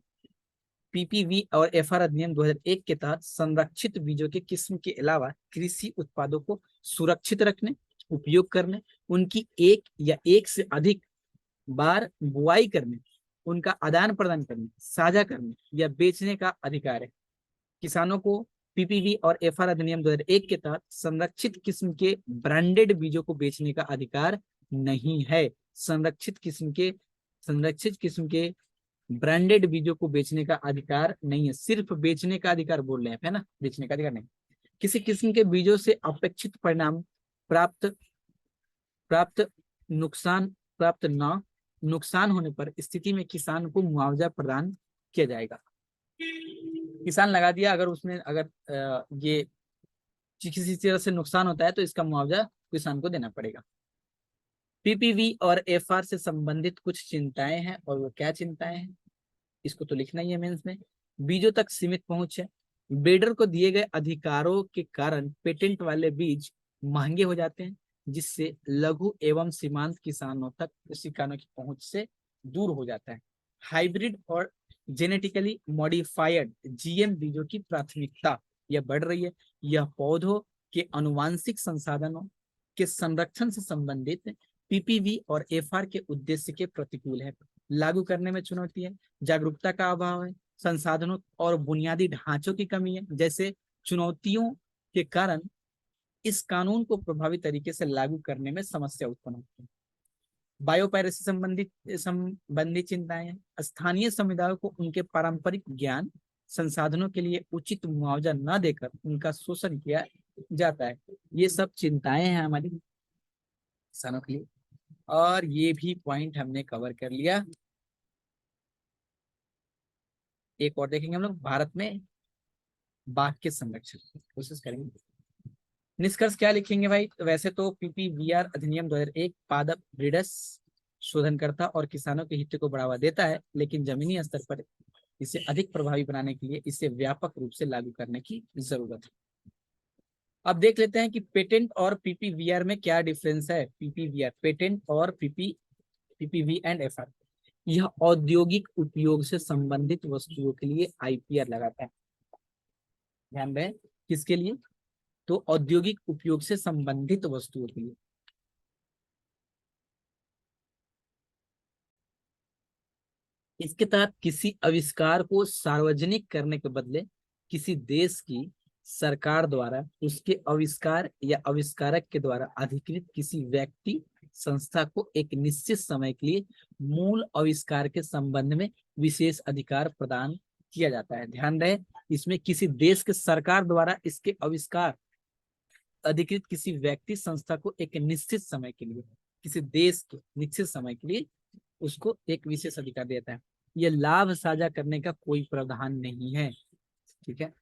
पीपीवी और एफआर अधिनियम 2001 के तहत संरक्षित बीजों के किस्म के अलावा कृषि उत्पादों को सुरक्षित रखने, उपयोग करने, उनकी एक या एक से अधिक बार बुआई करने, उनका आदान प्रदान करने, साझा करने या बेचने का अधिकार है। किसानों को पीपीवी और एफआर अधिनियम 2001 के तहत संरक्षित किस्म के ब्रांडेड बीजों को बेचने का अधिकार नहीं है। संरक्षित किस्म के ब्रांडेड बीजों को बेचने का अधिकार नहीं है, सिर्फ बेचने का अधिकार बोल रहे हैं, है ना, बेचने का अधिकार नहीं। किसी किस्म के बीजों से अपेक्षित परिणाम प्राप्त प्राप्त नुकसान प्राप्त न नुकसान होने पर स्थिति में किसान को मुआवजा प्रदान किया जाएगा। किसान लगा दिया, अगर उसमें ये किसी तरह से नुकसान होता है तो इसका मुआवजा किसान को देना पड़ेगा। पीपीवी और एफआर से संबंधित कुछ चिंताएं हैं, और वो क्या चिंताएं हैं इसको तो लिखना ही है मेंस में। बीजों तक सीमित पहुंच है। ब्रीडर को दिए गए अधिकारों के कारण पेटेंट वाले बीज महंगे हो जाते हैं, जिससे लघु एवं सीमांत किसानों तक किसानों की पहुंच से दूर हो जाता है। हाइब्रिड और जेनेटिकली मॉडिफाइड जीएम बीजों की प्राथमिकता यह बढ़ रही है। यह पौधों के अनुवांशिक संसाधनों के संरक्षण से संबंधित पीपीवी और एफआर के उद्देश्य के प्रतिकूल है। लागू करने में चुनौती है, जागरूकता का अभाव है, संसाधनों और बुनियादी ढांचों की कमी है। जैसे चुनौतियों के कारण इस कानून को प्रभावी तरीके से लागू करने में समस्या उत्पन्न होती है। बायोपायरेसी संबंधी चिंताएं हैं। स्थानीय समुदायों को उनके पारंपरिक ज्ञान संसाधनों के लिए उचित मुआवजा न देकर उनका शोषण किया जाता है। ये सब चिंताएं हैं हमारी किसानों के लिए, और ये भी पॉइंट हमने कवर कर लिया। एक और देखेंगे हम लोग, भारत में बाघ के संरक्षण की कोशिश करेंगे। निष्कर्ष क्या लिखेंगे भाई? वैसे तो पीपीवीआर अधिनियम 2001 पादप ब्रीडर्स, शोधनकर्ता और किसानों के हित को बढ़ावा देता है, लेकिन जमीनी स्तर पर इसे अधिक प्रभावी बनाने के लिए इसे व्यापक रूप से लागू करने की जरूरत है। अब देख लेते हैं कि पेटेंट और पीपीवीआर में क्या डिफरेंस है। पीपीवीआर, पेटेंट और पीपीवी एंड एफआर, यह औद्योगिक उपयोग से संबंधित वस्तुओं के लिए आईपीआर लगाता है। ध्यान रहे, किसके लिए? तो औद्योगिक उपयोग से संबंधित वस्तुओं के लिए। इसके तहत किसी आविष्कार को सार्वजनिक करने के बदले किसी देश की सरकार द्वारा उसके आविष्कार या आविष्कारक के द्वारा अधिकृत किसी व्यक्ति संस्था को एक निश्चित समय के लिए मूल आविष्कार के संबंध में विशेष अधिकार प्रदान किया जाता है। ध्यान रहे, इसमें किसी देश के सरकार द्वारा इसके आविष्कार अधिकृत किसी व्यक्ति संस्था को एक निश्चित समय के लिए, किसी देश के निश्चित समय के लिए उसको एक विशेष अधिकार देता है। यह लाभ साझा करने का कोई प्रावधान नहीं है, ठीक है।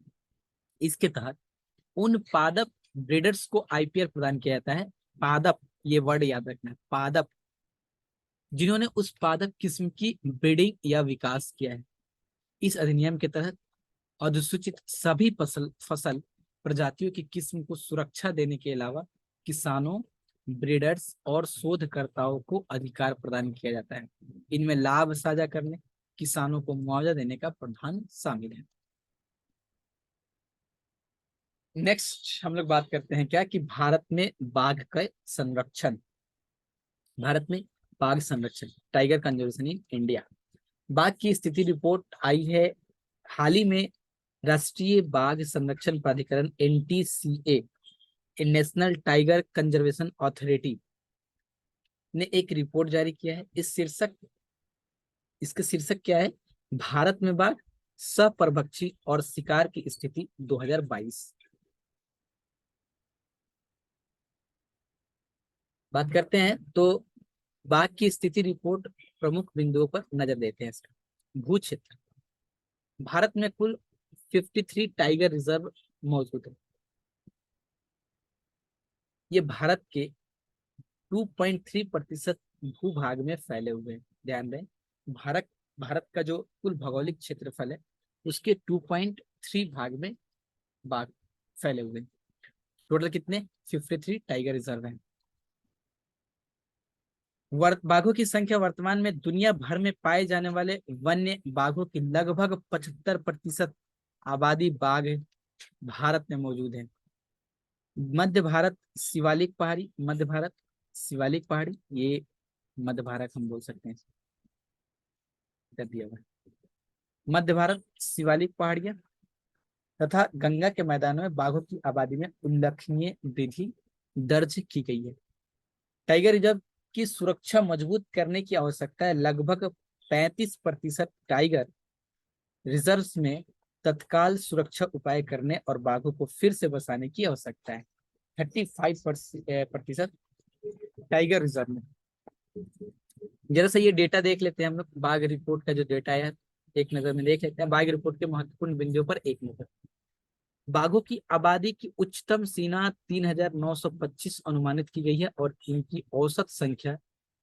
इसके तहत उन पादप ब्रीडर्स को आईपीआर प्रदान किया जाता है। पादप, ये वर्ड याद रखना है, पादप, जिन्होंने उस पादप किस्म की ब्रीडिंग या विकास किया है। इस अधिनियम के तहत अधिसूचित सभी फसल प्रजातियों की किस्म को सुरक्षा देने के अलावा किसानों, ब्रीडर्स और शोधकर्ताओं को अधिकार प्रदान किया जाता है। इनमें लाभ साझा करने, किसानों को मुआवजा देने का प्रावधान शामिल है। नेक्स्ट हम लोग बात करते हैं क्या कि भारत में बाघ का संरक्षण, भारत में बाघ संरक्षण, टाइगर कंजर्वेशन इन इंडिया। बाघ की स्थिति रिपोर्ट आई है हाल ही में। राष्ट्रीय बाघ संरक्षण प्राधिकरण NTCA national tiger conservation authority ने एक रिपोर्ट जारी किया है। इसका शीर्षक क्या है? भारत में बाघ, सह और शिकार की स्थिति 2022। बात करते हैं तो बाघ की स्थिति रिपोर्ट प्रमुख बिंदुओं पर नजर देते हैं। इसका भू क्षेत्र, भारत में कुल 53 टाइगर रिजर्व मौजूद है। ये भारत के 2.3% भूभाग में फैले हुए हैं। ध्यान दें, भारत भारत का जो कुल भौगोलिक क्षेत्रफल है उसके 2.3 भाग में बाघ फैले हुए हैं। टोटल कितने? 53 टाइगर रिजर्व हैं। बाघों की संख्या वर्तमान में दुनिया भर में पाए जाने वाले वन्य बाघों की लगभग 75% आबादी बाघ भारत में मौजूद है। मध्य भारत शिवालिक पहाड़ी, ये मध्य भारत हम बोल सकते हैं, कर दिया हुआ है। मध्य भारत शिवालिक पहाड़ियां तथा गंगा के मैदानों में बाघों की आबादी में उल्लेखनीय वृद्धि दर्ज की गई है। टाइगर रिजर्व की सुरक्षा मजबूत करने की आवश्यकता है। लगभग 35% टाइगर रिजर्व्स में तत्काल सुरक्षा उपाय करने और बाघों को फिर से बसाने की आवश्यकता है। 35% टाइगर रिजर्व में। जरा सा ये डेटा देख लेते हैं हम लोग, बाघ रिपोर्ट का जो डेटा है एक नजर में देख लेते हैं। बाघ रिपोर्ट के महत्वपूर्ण बिंदुओं पर एक नजर। बाघों की आबादी की उच्चतम सीमा 3,925 अनुमानित की गई है और इनकी औसत संख्या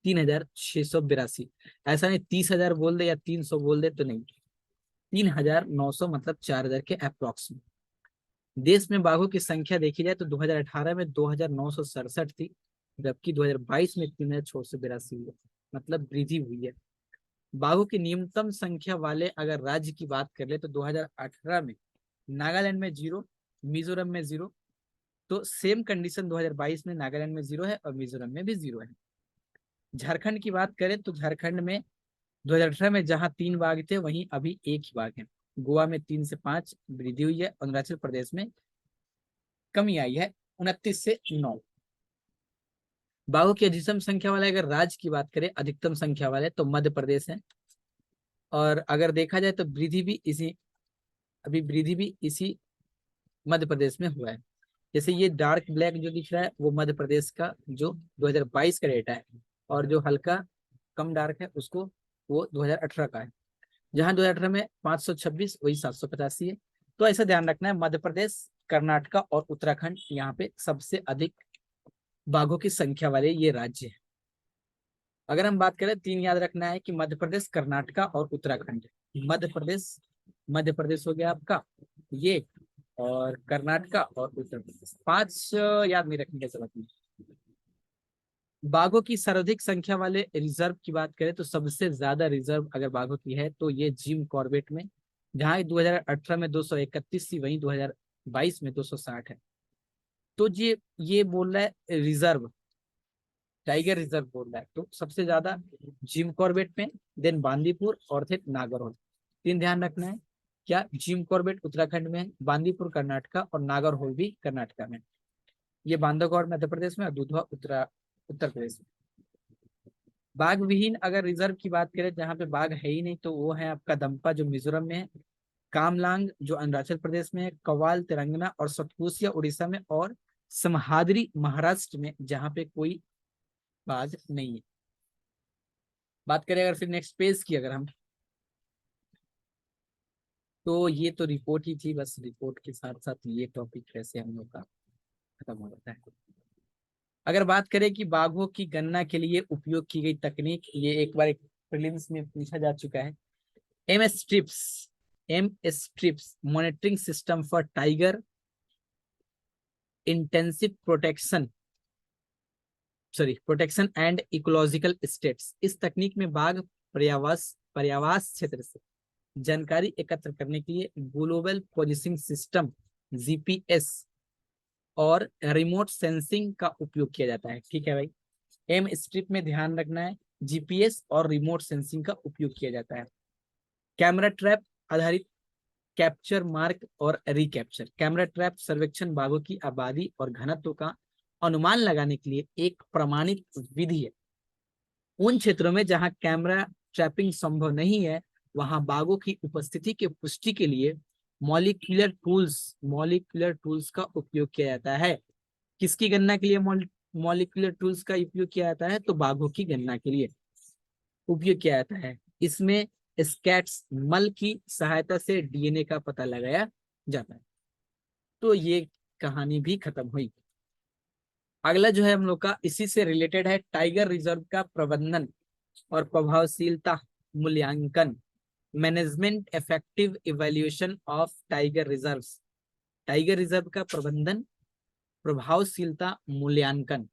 3,682। ऐसा नहीं 30,000 बोल दे या 300 बोल दे तो नहीं, 3,900 मतलब 4,000 के अप्रोक्स में। देश में बाघों की संख्या देखी जाए तो 2018 में 2,967 थी, जबकि 2022 में 3,682 हुई, मतलब वृद्धि हुई है। बाघों की न्यूनतम संख्या वाले अगर राज्य की बात कर ले तो 2018 में नागालैंड में 0, मिजोरम में 0। तो सेम कंडीशन 2022 में नागालैंड में 0 है और मिजोरम में भी 0 है। झारखंड की बात करें तो झारखंड में 2018 में जहां 3 बाघ थे वहीं अभी 1 ही बाघ है। गोवा में 3 से 5 वृद्धि हुई है। अरुणाचल प्रदेश में कमी आई है, 29 से 9। बाघों की अधिकतम संख्या वाले अगर राज्य की बात करें, अधिकतम संख्या वाले, तो मध्य प्रदेश है। और अगर देखा जाए तो वृद्धि भी इसी मध्य प्रदेश में हुआ है। जैसे ये डार्क ब्लैक जो दिख रहा है वो मध्य प्रदेश का जो 2022 का डेटा है, और जो हल्का कम डार्क है उसको वो 2018 का है। जहां 2018 में 526 वही 785 है। तो ऐसा ध्यान रखना है, मध्य प्रदेश, कर्नाटका और उत्तराखंड यहाँ पे सबसे अधिक बाघों की संख्या वाले ये राज्य है। अगर हम बात करें, 3 याद रखना है कि मध्य प्रदेश, कर्नाटका और उत्तराखंड। मध्य प्रदेश हो गया आपका ये, और कर्नाटका और उत्तर प्रदेश। 5 याद नहीं रखने की जरूरत नहीं। बाघों की सर्वाधिक संख्या वाले रिजर्व की बात करें तो सबसे ज्यादा रिजर्व अगर बाघों की है तो ये जिम कॉर्बेट में, जहां 2018 में 231 थी, वहीं 2022 में 260 है। तो ये बोल रहा है रिजर्व, टाइगर रिजर्व बोल रहा है, तो सबसे ज्यादा जिम कॉर्बेट में, देन बांदीपुर और फिर नागरहोल। 3 ध्यान रखना है। क्या? जिम कॉर्बेट उत्तराखंड में, बांदीपुर कर्नाटका और नागरहोल भी कर्नाटका में। ये बांधवगढ़ मध्य प्रदेश में और दुधवा उत्तर प्रदेश में। बाघ विहीन अगर रिजर्व की बात करें, जहाँ पे बाघ है ही नहीं, तो वो है आपका दंपा जो मिजोरम में है, कामलांग जो अरुणाचल प्रदेश में है, कवाल तेलंगाना और सतपुसिया उड़ीसा में, और समहाद्री महाराष्ट्र में, जहाँ पे कोई बाघ नहीं है। बात करें अगर फिर नेक्स्ट पेज की, अगर हम, तो ये तो रिपोर्ट ही थी, बस रिपोर्ट के साथ साथ ये टॉपिक कैसे हम लोग का खत्म हो जाता है। अगर बात करें कि बाघों की गणना के लिए उपयोग की गई तकनीक, ये एक बार प्रीलिम्स में पूछा जा चुका है। M S trips monitoring system for tiger intensive protection and ecological status. इस तकनीक में बाघ पर्यावास क्षेत्र से जानकारी एकत्र करने के लिए ग्लोबल पोजिशनिंग सिस्टम जीपीएस और रिमोट सेंसिंग का उपयोग किया जाता है। ठीक है भाई, एम स्ट्रिप में ध्यान रखना है, जीपीएस और रिमोट सेंसिंग का उपयोग किया जाता है। कैमरा ट्रैप आधारित कैप्चर, मार्क और रिकैप्चर। कैमरा ट्रैप सर्वेक्षण बाघों की आबादी और घनत्व का अनुमान लगाने के लिए एक प्रमाणित विधि है। उन क्षेत्रों में जहां कैमरा ट्रैपिंग संभव नहीं है, वहां बाघों की उपस्थिति की पुष्टि के लिए मॉलिक्यूलर टूल्स का उपयोग किया जाता है। किसकी गणना के लिए मॉलिक्यूलर टूल्स का उपयोग किया जाता है? तो बाघों की गणना के लिए उपयोग किया जाता है। इसमें स्कैट्स मल की सहायता से डीएनए का पता लगाया जाता है। तो ये कहानी भी खत्म हुई। अगला जो है हम लोग का इसी से रिलेटेड है, टाइगर रिजर्व का प्रबंधन और प्रभावशीलता मूल्यांकन। Management effective evaluation of tiger reserves. Tiger reserve का प्रबंधन, प्रभावशीलता मूल्यांकन,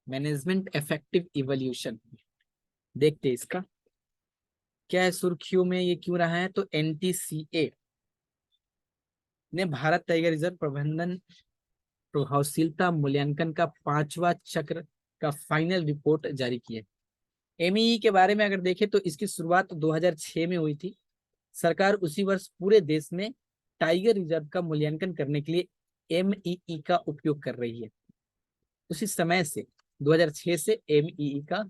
मैनेजमेंट इफेक्टिव इवैल्यूएशन। देखते हैं इसका क्या है, सुर्खियों में ये क्यों रहा है। तो एनटीसीए ने भारत टाइगर रिजर्व प्रबंधन प्रभावशीलता मूल्यांकन का 5वां चक्र का फाइनल रिपोर्ट जारी किया। एमईई के बारे में अगर देखें तो इसकी शुरुआत 2006 में हुई थी। सरकार उसी वर्ष पूरे देश में टाइगर रिजर्व का मूल्यांकन करने के लिए एमईई का उपयोग कर रही है। उसी समय से 2006 से एमईई का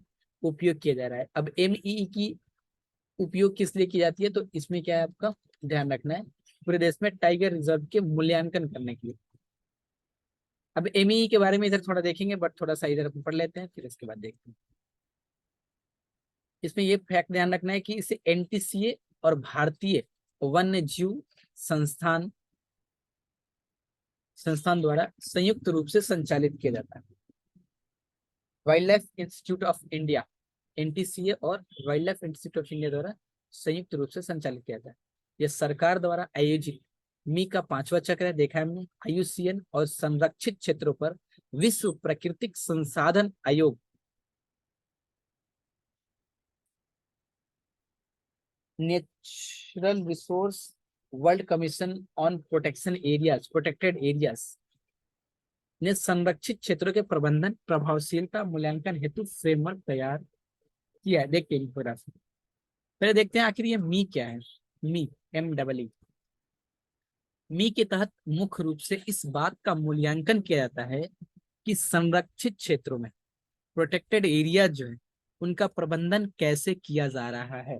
उपयोग किया जा रहा है। अब एमईई की उपयोग किस लिए की जाती है, तो इसमें क्या है आपका ध्यान रखना है, पूरे देश में टाइगर रिजर्व के मूल्यांकन करने के लिए। अब एमईई के बारे में इधर थोड़ा देखेंगे, बट थोड़ा सा इधर पढ़ लेते हैं, फिर इसके बाद देखते हैं। इसमें ये फैक्ट ध्यान रखना है कि इसे एनटीसीए और भारतीय वन्य जीव संस्थान द्वारा संयुक्त रूप से संचालित किया जाता है। Wildlife institute of India, NTCA और wildlife institute of India द्वारा संयुक्त रूप से संचालित किया जाता है। यह सरकार द्वारा आयोजित मी का 5वां चक्र है, देखा है हमने। आईयूसीएन और संरक्षित क्षेत्रों पर विश्व प्राकृतिक संसाधन आयोग, natural resource world commission on protection areas, protected areas ने संरक्षित क्षेत्रों के प्रबंधन प्रभावशीलता मूल्यांकन हेतु फ्रेमवर्क तैयार किया है। देखते हैं पहले देखते हैं आखिर ये मी क्या है। मी, MEE, मी के तहत मुख्य रूप से इस बात का मूल्यांकन किया जाता है कि संरक्षित क्षेत्रों में, प्रोटेक्टेड एरिया जो है, उनका प्रबंधन कैसे किया जा रहा है।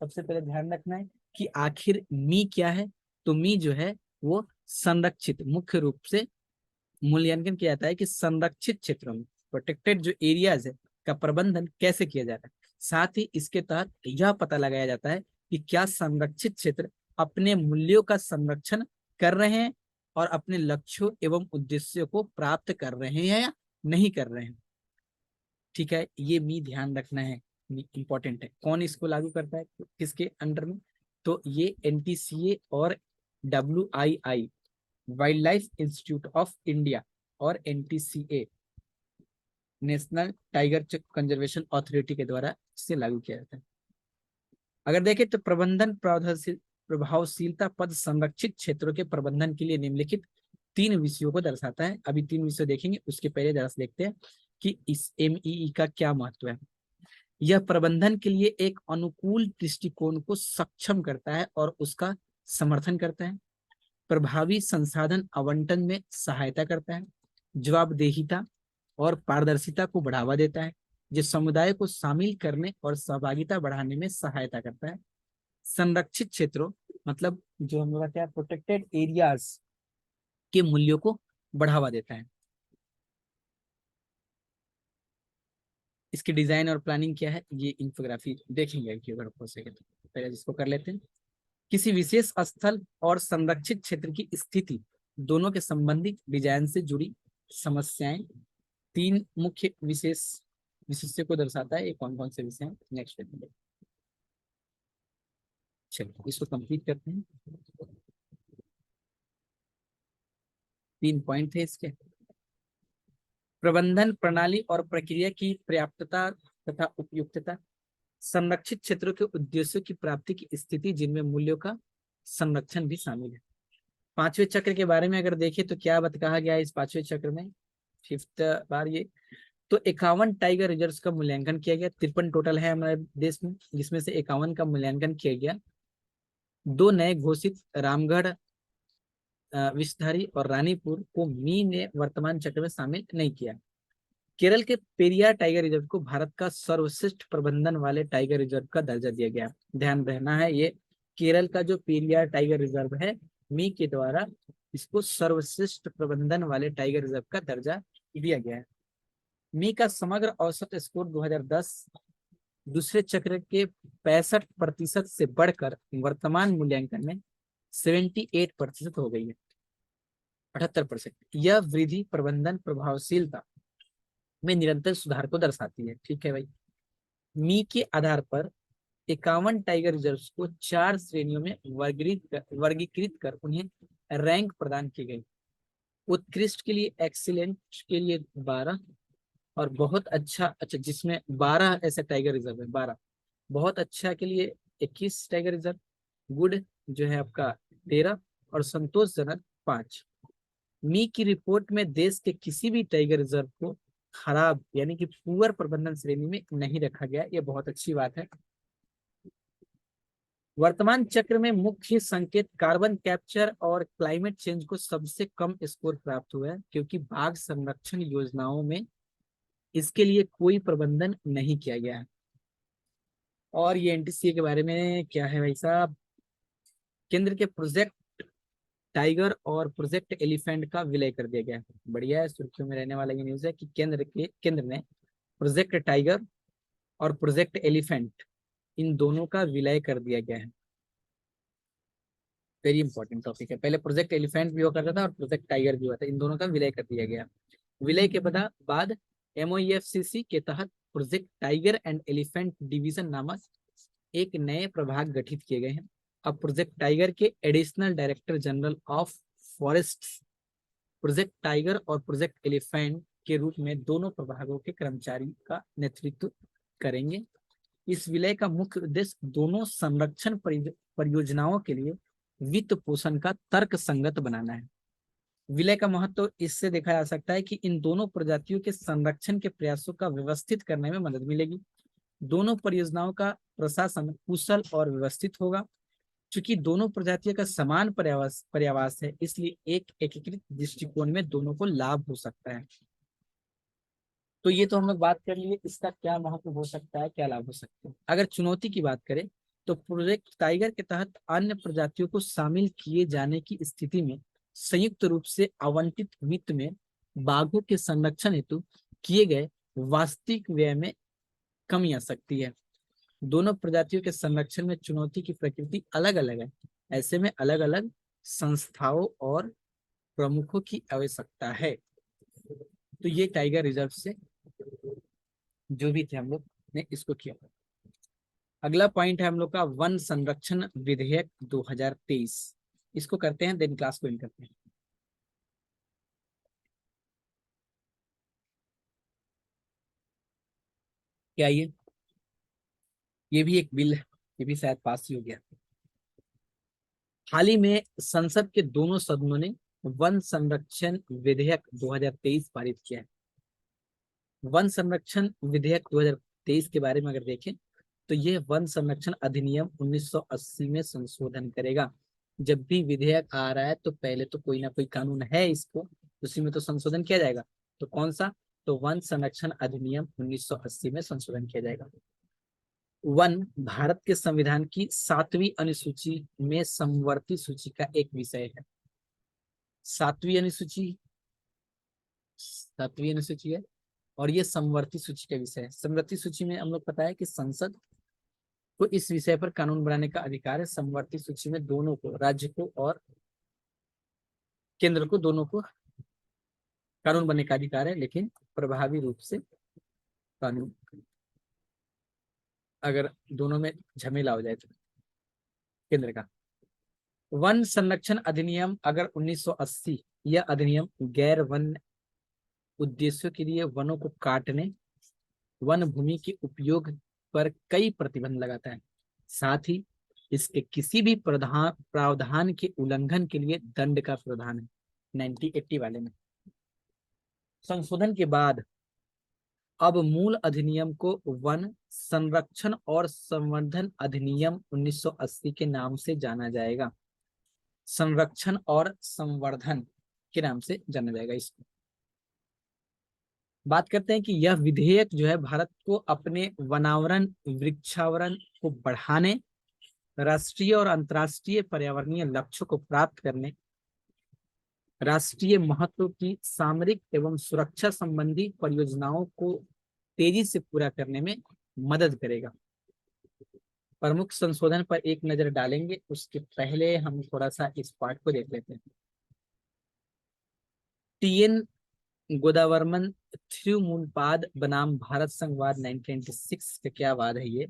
सबसे पहले ध्यान रखना है कि आखिर मी क्या है। तो मी जो है वो संरक्षित, मुख्य रूप से मूल्यांकन किया जाता है कि संरक्षित क्षेत्रों में, प्रोटेक्टेड जो एरियाज है, का प्रबंधन कैसे किया जा रहा है। साथ ही इसके तहत यह पता लगाया जाता है कि क्या संरक्षित क्षेत्र अपने मूल्यों का संरक्षण कर रहे हैं और अपने लक्ष्यों एवं उद्देश्यों को प्राप्त कर रहे हैं या नहीं कर रहे हैं। ठीक है, ये मी ध्यान रखना है, इंपॉर्टेंट है। कौन इसको लागू करता है, किसके अंडर में? तो ये एनटीसीए और WII, wildlife institute of India, और NTCA, national tiger conservation authority के द्वारा इसे लागू किया जाता है। अगर देखें तो प्रबंधन प्रभावशीलता पद संरक्षित क्षेत्रों के प्रबंधन के लिए निम्नलिखित 3 विषयों को दर्शाता है। अभी 3 विषय देखेंगे, उसके पहले जरा देखते हैं कि इस एमईई का क्या महत्व है। यह प्रबंधन के लिए एक अनुकूल दृष्टिकोण को सक्षम करता है और उसका समर्थन करता है, प्रभावी संसाधन आवंटन में सहायता करता है, जवाबदेहिता और पारदर्शिता को बढ़ावा देता है, जो समुदाय को शामिल करने और सहभागिता बढ़ाने में सहायता करता है। संरक्षित क्षेत्रों मतलब जो हम लोग क्या, प्रोटेक्टेड एरियाज के मूल्यों को बढ़ावा देता है। इसकी डिजाइन और प्लानिंग क्या है, ये इंफोग्राफी देखेंगे कि अगर हो सके तो। पहले इसको कर लेते हैं। किसी विशेष स्थल और संरक्षित क्षेत्र की स्थिति दोनों के संबंधित डिजाइन से जुड़ी समस्याएं 3 मुख्य विशेषों को दर्शाता है। ये कौन कौन से विषय हैं, नेक्स्ट देखते हैं। चलिए इसको कंप्लीट करते हैं। 3 पॉइंट थे इसके। प्रबंधन प्रणाली और प्रक्रिया की पर्याप्तता तथा उपयुक्तता, संरक्षित क्षेत्रों के उद्देश्यों की प्राप्ति की स्थिति जिनमें मूल्यों का संरक्षण भी शामिल है। 5वें चक्र के बारे में अगर देखें तो क्या कहा गया है इस 5वें चक्र में, 5th बार ये, तो 51 टाइगर रिजर्व का मूल्यांकन किया गया। 53 टोटल है हमारे देश में, जिसमें से 51 का मूल्यांकन किया गया। दो नए घोषित रामगढ़, विषधारी और रानीपुर को मी ने वर्तमान चक्र में शामिल नहीं किया। केरल के पेरियार टाइगर रिजर्व को भारत का सर्वश्रेष्ठ प्रबंधन वाले टाइगर रिजर्व का दर्जा दिया गया। ध्यान रहना है, ये केरल का जो पेरियार टाइगर रिजर्व है, मी के द्वारा इसको सर्वश्रेष्ठ प्रबंधन वाले टाइगर रिजर्व का दर्जा दिया गया है। मी का समग्र औसत स्कोर 2010 दूसरे चक्र के 65% से बढ़कर वर्तमान मूल्यांकन में 78% हो गई है, 78%। यह वृद्धि प्रबंधन प्रभावशीलता में निरंतर सुधार को दर्शाती है। ठीक है भाई। मी के आधार पर 51 टाइगर रिजर्व को 4 श्रेणियों में वर्गीकृत कर उन्हें रैंक प्रदान की गई। उत्कृष्ट के लिए, एक्सीलेंट के लिए 12, और बहुत अच्छा जिसमें 12 ऐसे टाइगर रिजर्व है, 12। बहुत अच्छा के लिए 21 टाइगर रिजर्व, गुड जो है आपका 13, और संतोषजनक 5। मी की रिपोर्ट में देश के किसी भी टाइगर रिजर्व को खराब यानी कि पुअर प्रबंधन श्रेणी में नहीं रखा गया, ये बहुत अच्छी बात है। वर्तमान चक्र में मुख्य संकेत कार्बन कैप्चर और क्लाइमेट चेंज को सबसे कम स्कोर प्राप्त हुआ है, क्योंकि बाघ संरक्षण योजनाओं में इसके लिए कोई प्रबंधन नहीं किया गया है। और ये एनटीसीए के बारे में क्या है भाई साहब, केंद्र के प्रोजेक्ट टाइगर और प्रोजेक्ट एलिफेंट का विलय कर दिया गया है। बढ़िया है, सुर्खियों में रहने वाला ये न्यूज है कि केंद्र ने प्रोजेक्ट टाइगर और प्रोजेक्ट एलिफेंट, इन दोनों का विलय कर दिया गया है। वेरी इंपॉर्टेंट टॉपिक है। पहले प्रोजेक्ट एलिफेंट भी हुआ करता था और प्रोजेक्ट टाइगर भी हुआ था, इन दोनों का विलय कर दिया गया। विलय के बाद MOEFCC के तहत project tiger and elephant division नामक एक नए प्रभाग गठित किए गए हैं। अब प्रोजेक्ट टाइगर के additional director general of forest project tiger और प्रोजेक्ट एलिफेंट के रूप में दोनों प्रभागों के कर्मचारी का नेतृत्व करेंगे। इस विलय का मुख्य उद्देश्य दोनों संरक्षण परियोजनाओं के लिए वित्त पोषण का तर्क संगत बनाना है। विलय का महत्व इससे देखा जा सकता है कि इन दोनों प्रजातियों के संरक्षण के प्रयासों का व्यवस्थित करने में मदद मिलेगी। दोनों परियोजनाओं का प्रशासन कुशल और व्यवस्थित होगा। चूंकि दोनों प्रजातियों का समान पर्यावास है, इसलिए एक एकीकृत दृष्टिकोण में दोनों को लाभ हो सकता है। तो ये तो हम लोग बात कर लिए, इसका क्या महत्व हो सकता है, क्या लाभ हो सकते हैं। अगर चुनौती की बात करें तो प्रोजेक्ट टाइगर के तहत अन्य प्रजातियों को शामिल किए जाने की स्थिति में संयुक्त रूप से आवंटित वित्त में बाघों के संरक्षण हेतु किए गए वास्तविक व्यय में कमी आ सकती है। दोनों प्रजातियों के संरक्षण में चुनौती की प्रकृति अलग अलग है, ऐसे में अलग अलग संस्थाओं और प्रमुखों की आवश्यकता है। तो ये टाइगर रिजर्व से जो भी थे हम लोग ने इसको किया। अगला पॉइंट है हम लोग का वन संरक्षण विधेयक 2023। इसको करते हैं, देन क्लास को एंड करते हैं। क्या ये भी एक बिल है, ये भी शायद पास ही हो गया। हाल ही में संसद के दोनों सदनों ने वन संरक्षण विधेयक 2023 पारित किया है। वन संरक्षण विधेयक 2023 के बारे में अगर देखें तो यह वन संरक्षण अधिनियम 1980 में संशोधन करेगा। जब भी विधेयक आ रहा है तो पहले तो कोई ना कोई कानून है इसको, उसी में तो संशोधन किया जाएगा। तो कौन सा? तो वन संरक्षण अधिनियम 1980 में संशोधन किया जाएगा। वन भारत के संविधान की 7वीं अनुसूची में समवर्ती सूची का एक विषय है। 7वीं अनुसूची, 7वीं अनुसूची है, और ये समवर्ती सूची का विषय है। समवर्ती सूची में हम लोग पता है कि संसद को इस विषय पर कानून बनाने का अधिकार है। समवर्ती सूची में दोनों को, राज्य को और केंद्र को, दोनों को कानून बनने का अधिकार है, लेकिन प्रभावी रूप से कानून अगर दोनों में झमेला हो जाए तो केंद्र का। वन संरक्षण अधिनियम अगर 1980, यह अधिनियम गैर वन उद्देश्यों के लिए वनों को काटने, वन भूमि के उपयोग पर कई प्रतिबंध लगाता है। साथ ही इसके किसी भी प्रावधान के उल्लंघन के लिए दंड का प्रावधान है। 1980 वाले में संशोधन के बाद अब मूल अधिनियम को वन संरक्षण और संवर्धन अधिनियम 1980 के नाम से जाना जाएगा। संरक्षण और संवर्धन के नाम से जाना जाएगा इसको। बात करते हैं कि यह विधेयक जो है भारत को अपने वनावरण वृक्षावरण को बढ़ाने, राष्ट्रीय और अंतर्राष्ट्रीय पर्यावरणीय लक्ष्यों को प्राप्त करने, राष्ट्रीय महत्व की सामरिक एवं सुरक्षा संबंधी परियोजनाओं को तेजी से पूरा करने में मदद करेगा। प्रमुख संशोधन पर एक नजर डालेंगे, उसके पहले हम थोड़ा सा इस पार्ट को देख लेते हैं। टीएन गोदावर्मन थिरुमुनपाद बनाम भारत संघवाद 1996 का क्या वाद है ये।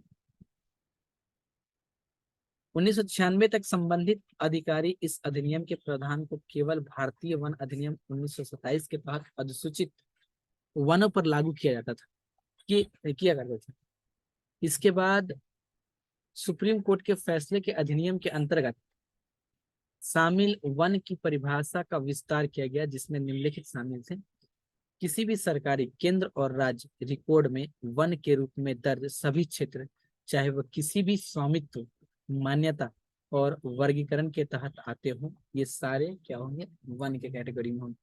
1996 तक संबंधित अधिकारी इस अधिनियम के प्रावधान को केवल भारतीय वन अधिनियम 1927 के तहत अधिसूचित वनों पर लागू किया जाता था, किया करते थे। इसके बाद सुप्रीम कोर्ट के फैसले के अधिनियम के अंतर्गत शामिल वन की परिभाषा का विस्तार किया गया, जिसमें निम्नलिखित शामिल थे। किसी भी सरकारी केंद्र और राज्य रिकॉर्ड में वन के रूप में दर्ज सभी क्षेत्र, चाहे वह किसी भी स्वामित्व, मान्यता और वर्गीकरण के तहत आते हो, ये सारे क्या होंगे, वन के कैटेगरी में होंगे।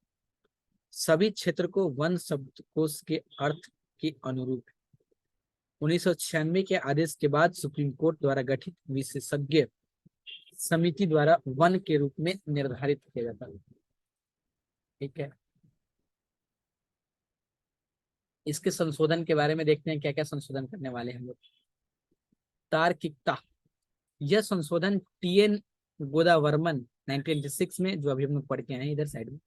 सभी क्षेत्र को वन शब्दकोश के अर्थ के अनुरूप 1996 के आदेश के बाद सुप्रीम कोर्ट द्वारा गठित विशेषज्ञ समिति द्वारा वन के रूप में निर्धारित किया जाता है। ठीक है, इसके संशोधन के बारे में देखते हैं क्या क्या संशोधन करने वाले हैं हम लोग। तार्किकता, यह संशोधन टीएन गोदावर्मन 1996 में, जो अभी हम लोग पढ़ के आए हैं इधर साइड में,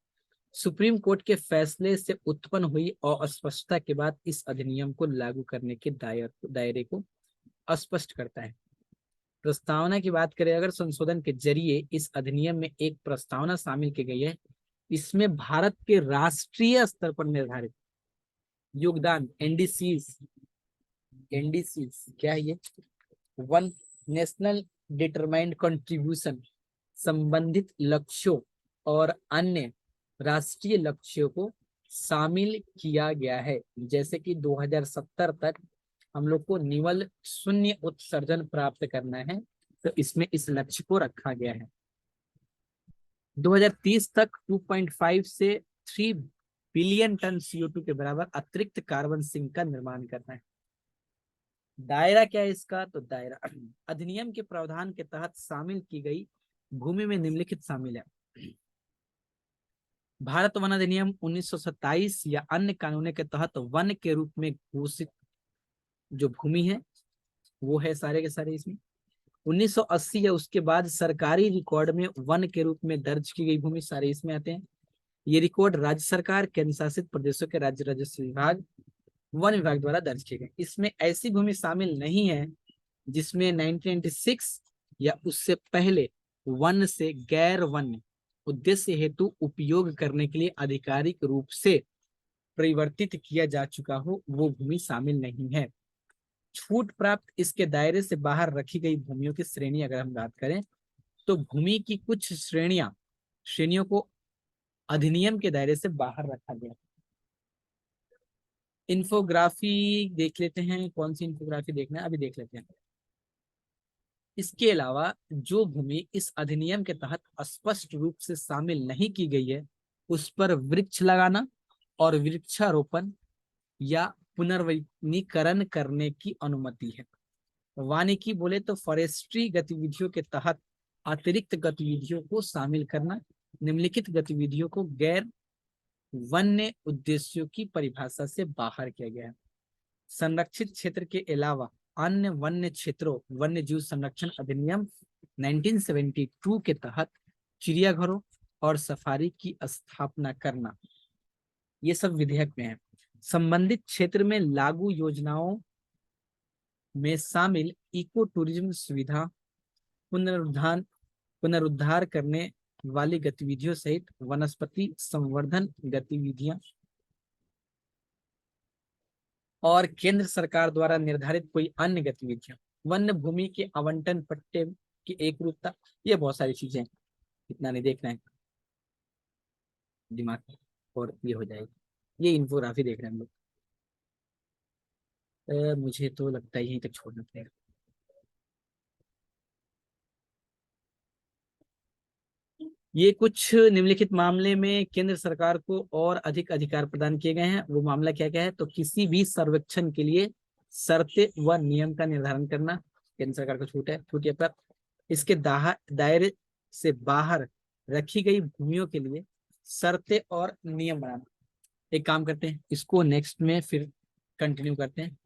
सुप्रीम कोर्ट के फैसले से उत्पन्न हुई अस्पष्टता के बाद इस अधिनियम को लागू करने के दायरे को स्पष्ट करता है। प्रस्तावना की बात करें अगर, संशोधन के जरिए इस अधिनियम में एक प्रस्तावना शामिल की गई है। इसमें भारत के राष्ट्रीय स्तर पर निर्धारित योगदान एनडीसीज क्या है ये, वन नेशनल डिटरमाइंड कंट्रीब्यूशन, संबंधित लक्ष्यों और अन्य राष्ट्रीय लक्ष्यों को शामिल किया गया है। जैसे कि 2070 तक हम लोग को निवल शून्य उत्सर्जन प्राप्त करना है, तो इसमें इस लक्ष्य को रखा गया है। 2030 तक 2.5 से 3 बिलियन टन CO2 के बराबर अतिरिक्त कार्बन सिंक का निर्माण करना है। दायरा क्या है इसका, तो दायरा अधिनियम के प्रावधान के तहत शामिल की गई भूमि में निम्नलिखित शामिल है। भारत वन अधिनियम 1927 या अन्य कानूनों के तहत वन के रूप में घोषित जो भूमि है वो है सारे के सारे इसमें। 1980 या उसके बाद सरकारी रिकॉर्ड में वन के रूप में दर्ज की गई भूमि सारे इसमें आते हैं। ये रिकॉर्ड राज्य सरकार, केंद्र शासित प्रदेशों के राज्य राजस्व विभाग, वन विभाग द्वारा दर्ज किए गए। इसमें ऐसी भूमि शामिल नहीं है जिसमें 1996 या उससे पहले वन से गैर वन उद्देश्य हेतु उपयोग करने के लिए आधिकारिक रूप से परिवर्तित किया जा चुका हो, वो भूमि शामिल नहीं है। छूट प्राप्त इसके दायरे से बाहर रखी गई भूमियों की श्रेणी अगर हम बात करें, तो भूमि की कुछ श्रेणियों को अधिनियम के दायरे से बाहर रखा गया। इन्फोग्राफी देख लेते हैं, कौन सी इन्फोग्राफी देखना है अभी देख लेते हैं। इसके अलावा जो भूमि इस अधिनियम के तहत स्पष्ट रूप से शामिल नहीं की गई है, उस पर वृक्ष लगाना और वृक्षारोपण या पुनर्वनीकरण करने की अनुमति है। वानिकी बोले तो फॉरेस्ट्री गतिविधियों के तहत अतिरिक्त गतिविधियों को शामिल करना, निम्नलिखित गतिविधियों को गैर वन्य उद्देश्यों की परिभाषा से बाहर किया गया है। संरक्षित क्षेत्र के अलावा अन्य वन्य क्षेत्रों वन्य जीव संरक्षण अधिनियम 1972 के तहत चिड़ियाघरों और सफारी की स्थापना करना, ये सब विधेयक में है। संबंधित क्षेत्र में लागू योजनाओं में शामिल इको टूरिज्म सुविधा, पुनरुद्धार करने वाली गतिविधियों सहित वनस्पति संवर्धन गतिविधियां और केंद्र सरकार द्वारा निर्धारित कोई अन्य गतिविधियां, वन्य भूमि के आवंटन पट्टे की एकरूपता, ये बहुत सारी चीजें, इतना नहीं देखना है दिमाग, और ये हो जाएगी। ये इन्फोग्राफी देख रहे हैं हम लोग। मुझे तो लगता है यहीं तक छोड़ना पड़ेगा। ये कुछ निम्नलिखित मामले में केंद्र सरकार को और अधिक अधिकार प्रदान किए गए हैं। वो मामला क्या क्या है? तो किसी भी सर्वेक्षण के लिए शर्तें व नियम का निर्धारण करना केंद्र सरकार को छूट है, छूट पर इसके दायरे से बाहर रखी गई भूमियों के लिए शर्तें और नियम बनाना। एक काम करते हैं, इसको नेक्स्ट में फिर कंटिन्यू करते हैं।